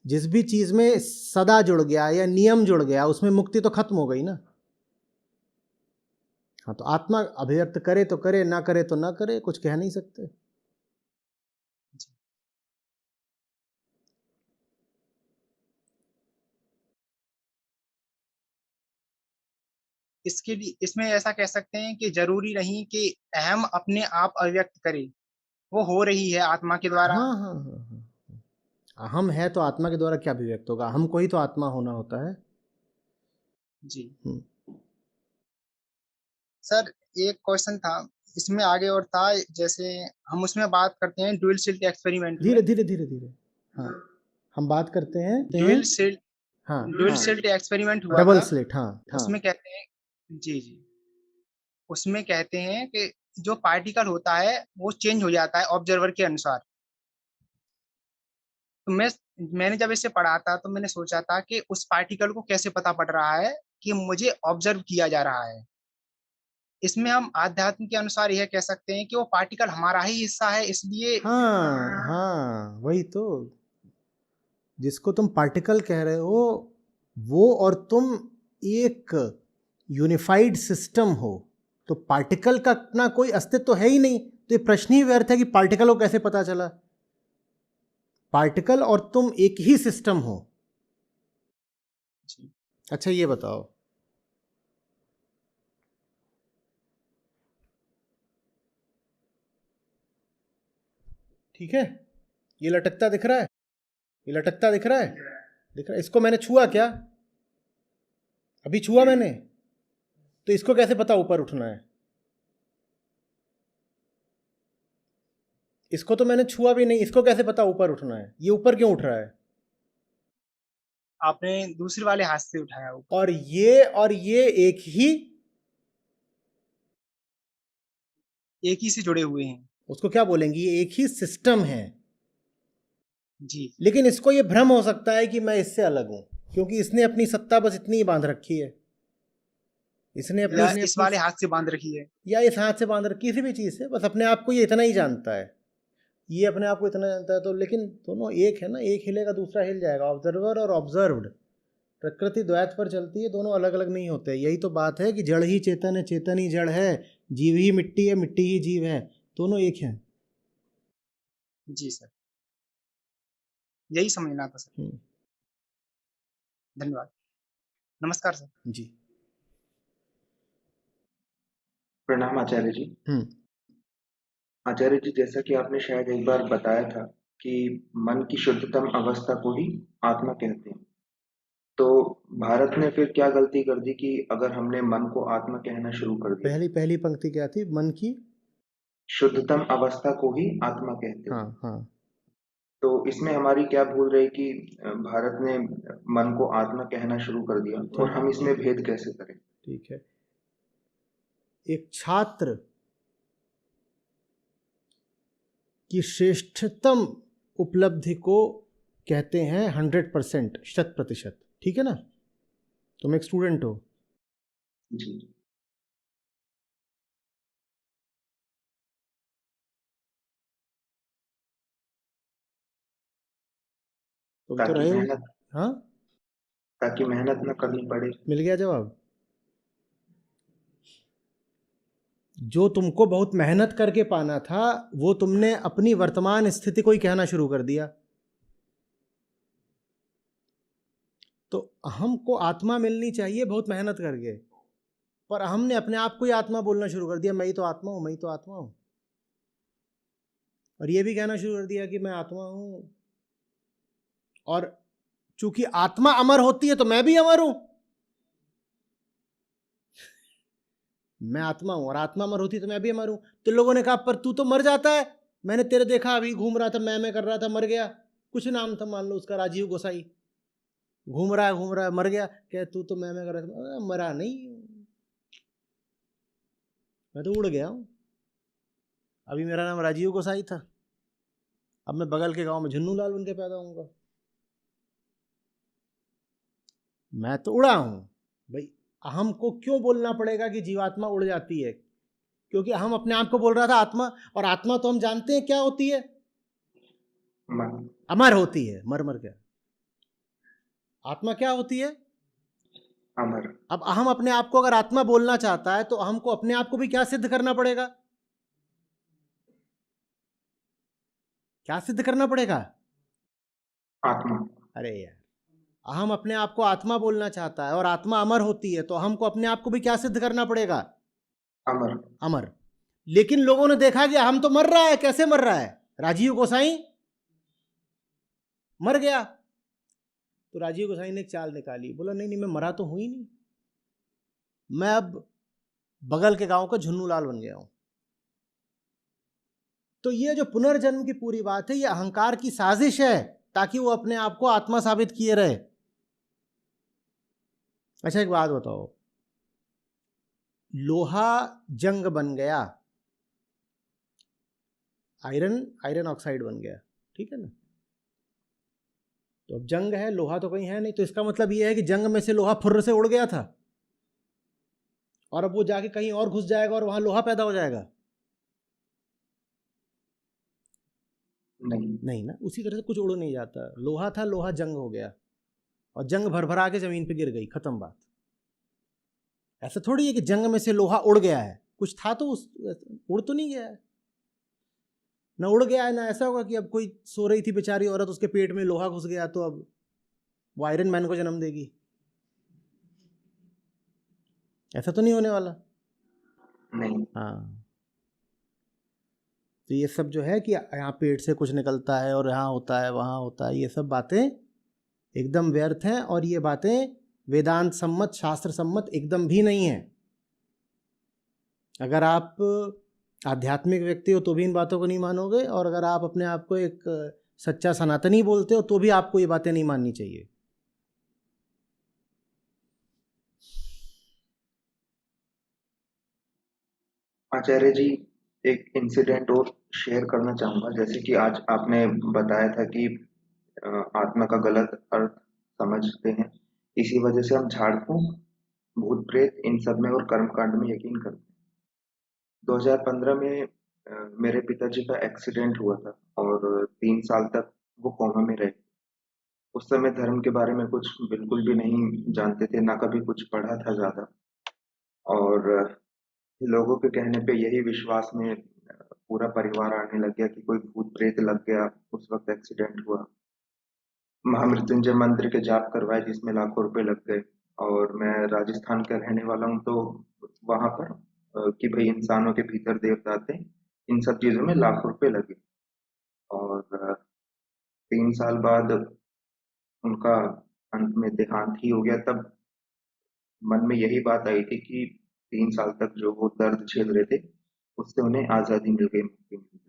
A: जिस भी चीज में सदा जुड़ गया या नियम जुड़ गया उसमें मुक्ति तो खत्म हो गई ना। हाँ, तो आत्मा अभिव्यक्त करे तो करे, ना करे तो ना करे, कुछ कह नहीं सकते।
F: इसके लिए इसमें ऐसा कह सकते हैं कि जरूरी नहीं कि अहम अपने आप अभिव्यक्त करे, वो हो रही है आत्मा के द्वारा।
A: हाँ हाँ हाँ हाँ, अहम है तो आत्मा के द्वारा क्या अभिव्यक्त होगा? हमको ही तो आत्मा होना होता है।
F: जी सर, एक क्वेश्चन था इसमें आगे और था, जैसे हम उसमें बात करते हैं ड्यूल स्लिट एक्सपेरिमेंट में।
A: धीरे धीरे धीरे धीरे, हाँ, हम बात करते हैं
F: ड्यूल स्लिट
A: हाँ,
F: ड्यूल स्लिट एक्सपेरिमेंट हुआ
A: डबल
F: था।
A: स्लिट, हाँ हाँ,
F: उसमें कहते हैं, जी जी, उसमें कहते हैं कि जो पार्टिकल होता है वो चेंज हो जाता है ऑब्जर्वर के अनुसार। तो मैं मैंने जब इसे पढ़ा था तो मैंने सोचा था कि उस पार्टिकल को कैसे पता पड़ रहा है कि मुझे ऑब्जर्व किया जा रहा है। इसमें हम आध्यात्म के अनुसार यह कह सकते हैं कि वो पार्टिकल हमारा ही हिस्सा है, इसलिए
A: हाँ हाँ, वही तो, जिसको तुम पार्टिकल कह रहे हो वो और तुम एक यूनिफाइड सिस्टम हो, तो पार्टिकल का अपना कोई अस्तित्व तो है ही नहीं, तो ये प्रश्न ही व्यर्थ है कि पार्टिकल को कैसे पता चला। पार्टिकल और तुम एक ही सिस्टम हो। अच्छा ये बताओ, ठीक है, ये लटकता दिख रहा है, ये लटकता दिख रहा है, दिख रहा है, इसको मैंने छुआ क्या? अभी छुआ मैंने, तो इसको कैसे पता ऊपर उठना है? इसको तो मैंने छुआ भी नहीं, इसको कैसे पता ऊपर उठना है? ये ऊपर क्यों उठ रहा है?
F: आपने दूसरे वाले हाथ से उठाया ऊपर।
A: और ये
F: एक ही से जुड़े हुए हैं।
A: उसको क्या बोलेंगे? ये एक ही सिस्टम है।
F: जी,
A: लेकिन इसको ये भ्रम हो सकता है कि मैं इससे अलग हूं, क्योंकि इसने अपनी सत्ता बस इतनी ही बांध रखी है, इसने
F: या
A: अपनी
F: इस वाले हाथ से बांध रखी है।
A: या इस हाथ से बांध रखी, किसी भी चीज से, बस अपने आप को ये इतना ही जानता है, ये अपने आप को इतना जानता है। तो लेकिन दोनों एक है ना, एक हिलेगा दूसरा हिल जाएगा। ऑब्जर्वर और ऑब्जर्व्ड, प्रकृति द्वैत पर चलती है, दोनों अलग अलग नहीं होते। यही तो बात है कि जड़ ही चेतन है, चेतन ही जड़ है, जीव ही मिट्टी है, मिट्टी ही जीव है, दोनों एक हैं।
F: जी सर, यही समझना था सर। धन्यवाद, नमस्कार सर।
A: जी,
G: प्रणाम आचार्य जी। आचार्य जी, जैसा कि आपने शायद एक बार बताया था कि मन की शुद्धतम अवस्था को ही आत्मा कहते हैं, तो भारत ने फिर क्या गलती कर दी कि अगर हमने मन को आत्मा कहना शुरू कर दिया?
A: पहली पंक्ति क्या थी? मन की
G: शुद्धतम अवस्था को ही आत्मा कहते हैं।
A: हाँ हाँ,
G: तो इसमें हमारी क्या भूल रही कि भारत ने मन को आत्मा कहना शुरू कर दिया, और हम इसमें भेद कैसे करें?
A: ठीक है, एक छात्र की श्रेष्ठतम उपलब्धि को कहते हैं 100%, 100%, ठीक है ना? तुम एक स्टूडेंट हो,
G: जी,
A: तुम तो
G: ताकि
A: रहे हो।
G: मेहनत
A: हाँ,
G: ताकि मेहनत न करनी पड़े।
A: मिल गया जवाब। जो तुमको बहुत मेहनत करके पाना था वो तुमने अपनी वर्तमान स्थिति को ही कहना शुरू कर दिया। तो अहम को आत्मा मिलनी चाहिए बहुत मेहनत करके, पर हमने अपने आप को ही आत्मा बोलना शुरू कर दिया, मैं ही तो आत्मा हूं, मैं ही तो आत्मा हूं, और ये भी कहना शुरू कर दिया कि मैं आत्मा हूं, और चूंकि आत्मा अमर होती है तो मैं भी अमर हूं। मैं आत्मा हूं और आत्मा अमर होती तो मैं भी अमर हूं। तो लोगों ने कहा पर तू तो मर जाता है, मैंने तेरे देखा अभी घूम रहा था, मैं कर रहा था, मर गया, कुछ नाम था मान लो उसका, राजीव गोसाई, घूम रहा है मर गया। क्या तू तो मैं कर रहा था? मरा नहीं, मैं तो उड़ गया हूं। अभी मेरा नाम राजीव गोसाई था, अब मैं बगल के गांव में झुन्नू लाल बन के पैदा होऊंगा। मैं तो उड़ा हूं भाई। अहम को क्यों बोलना पड़ेगा कि जीवात्मा उड़ जाती है? क्योंकि हम अपने आप को बोल रहा था आत्मा, और आत्मा तो हम जानते हैं क्या होती है, अमर होती है। मर क्या, आत्मा क्या होती है?
G: अमर।
A: अब अहम अपने आप को अगर आत्मा बोलना चाहता है तो अहम को अपने आप को भी क्या सिद्ध करना पड़ेगा? क्या सिद्ध करना पड़ेगा?
G: आत्मा।
A: अरे यार, अहम अपने आप को आत्मा बोलना चाहता है और आत्मा अमर होती है, तो अहम को अपने आप को भी क्या सिद्ध करना पड़ेगा?
G: अमर।
A: अमर। लेकिन लोगों ने देखा कि अहम तो मर रहा है। कैसे मर रहा है? राजीव गोसाई मर गया। तो राजीव गोसाई ने एक चाल निकाली, बोला नहीं नहीं, मैं मरा तो हूं ही नहीं, मैं अब बगल के गांव का झुन्नू लाल बन गया हूं। तो ये जो पुनर्जन्म की पूरी बात है, ये अहंकार की साजिश है ताकि वो अपने आप को आत्मा साबित किए रहे। अच्छा एक बात बताओ, लोहा जंग बन गया, आयरन ऑक्साइड बन गया, ठीक है ना? तो अब जंग है, लोहा तो कहीं है नहीं, तो इसका मतलब ये है कि जंग में से लोहा फुर्र से उड़ गया था और अब वो जाके कहीं और घुस जाएगा और वहां लोहा पैदा हो जाएगा।
G: नहीं।
A: नहीं ना, उसी तरह से कुछ उड़ नहीं जाता। लोहा था, लोहा जंग हो गया और जंग भरभरा के जमीन पे गिर गई, खत्म बात। ऐसा थोड़ी है कि जंग में से लोहा उड़ गया है, कुछ था तो उड़ तो नहीं गया है ना, उड़ गया है ना। ऐसा होगा कि अब कोई सो रही थी बेचारी औरत, उसके पेट में लोहा घुस गया तो अब वो आयरन मैन को जन्म देगी, ऐसा तो नहीं होने वाला।
G: नहीं।
A: हाँ, तो ये सब जो है कि यहाँ पेट से कुछ निकलता है और यहाँ होता है वहाँ होता है, ये सब बातें एकदम व्यर्थ हैं और ये बातें वेदांत सम्मत, शास्त्र सम्मत एकदम भी नहीं है। अगर आप आध्यात्मिक व्यक्ति हो तो भी इन बातों को नहीं मानोगे, और अगर आप अपने आप को एक सच्चा सनातनी बोलते हो तो भी आपको ये बातें नहीं माननी चाहिए।
G: आचार्य जी, एक इंसिडेंट और शेयर करना चाहूंगा। जैसे कि आज आपने बताया था कि आत्मा का गलत अर्थ समझते हैं, इसी वजह से हम झाड़ फूंक, भूत प्रेत इन सब में और कर्मकांड में यकीन करते हैं। 2015 में मेरे पिताजी का एक्सीडेंट हुआ था और 3 साल तक वो कोमा में रहे। उस समय धर्म के बारे में कुछ बिल्कुल भी नहीं जानते थे, ना कभी कुछ पढ़ा था ज्यादा। और लोगों के कहने पे यही विश्वास में पूरा परिवार आने लग गया कि कोई भूत प्रेत लग गया। उस वक्त एक्सीडेंट हुआ, महामृत्युंजय मंत्र के जाप करवाए जिसमें लाखों रुपए लग गए। और मैं राजस्थान का रहने वाला हूँ, तो वहां पर कि भाई इंसानों के भीतर देवता आते हैं, इन सब चीजों में लाखों रुपए लगे। और 3 साल बाद उनका अंत में देहांत ही हो गया। तब मन में यही बात आई थी कि 3 साल तक जो वो दर्द झेल रहे थे, उससे उन्हें आजादी मिल गई, मुक्ति मिल गई।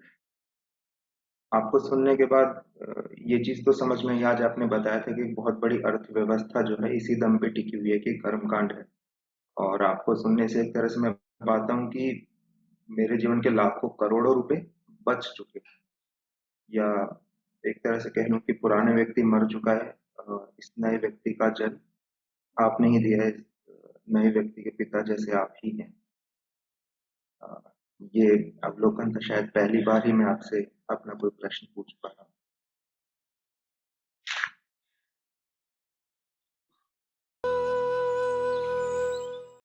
G: आपको सुनने के बाद ये चीज तो समझ में आई। आज आपने बताया था कि बहुत बड़ी अर्थव्यवस्था जो है इसी दम पे टिकी हुई है कि कर्मकांड है। और आपको सुनने से एक तरह से मैं पाता हूँ कि मेरे जीवन के लाखों करोड़ों रुपए बच चुके हैं। या एक तरह से कह लूं कि पुराने व्यक्ति मर चुका है, इस नए व्यक्ति का जन्म आपने ही दिया है। इस नए व्यक्ति के पिता जैसे आप ही हैं। अ, ये अवलोकन था, शायद पहली बार ही मैं आपसे अपना कोई प्रश्न पूछ पा रहा हूँ।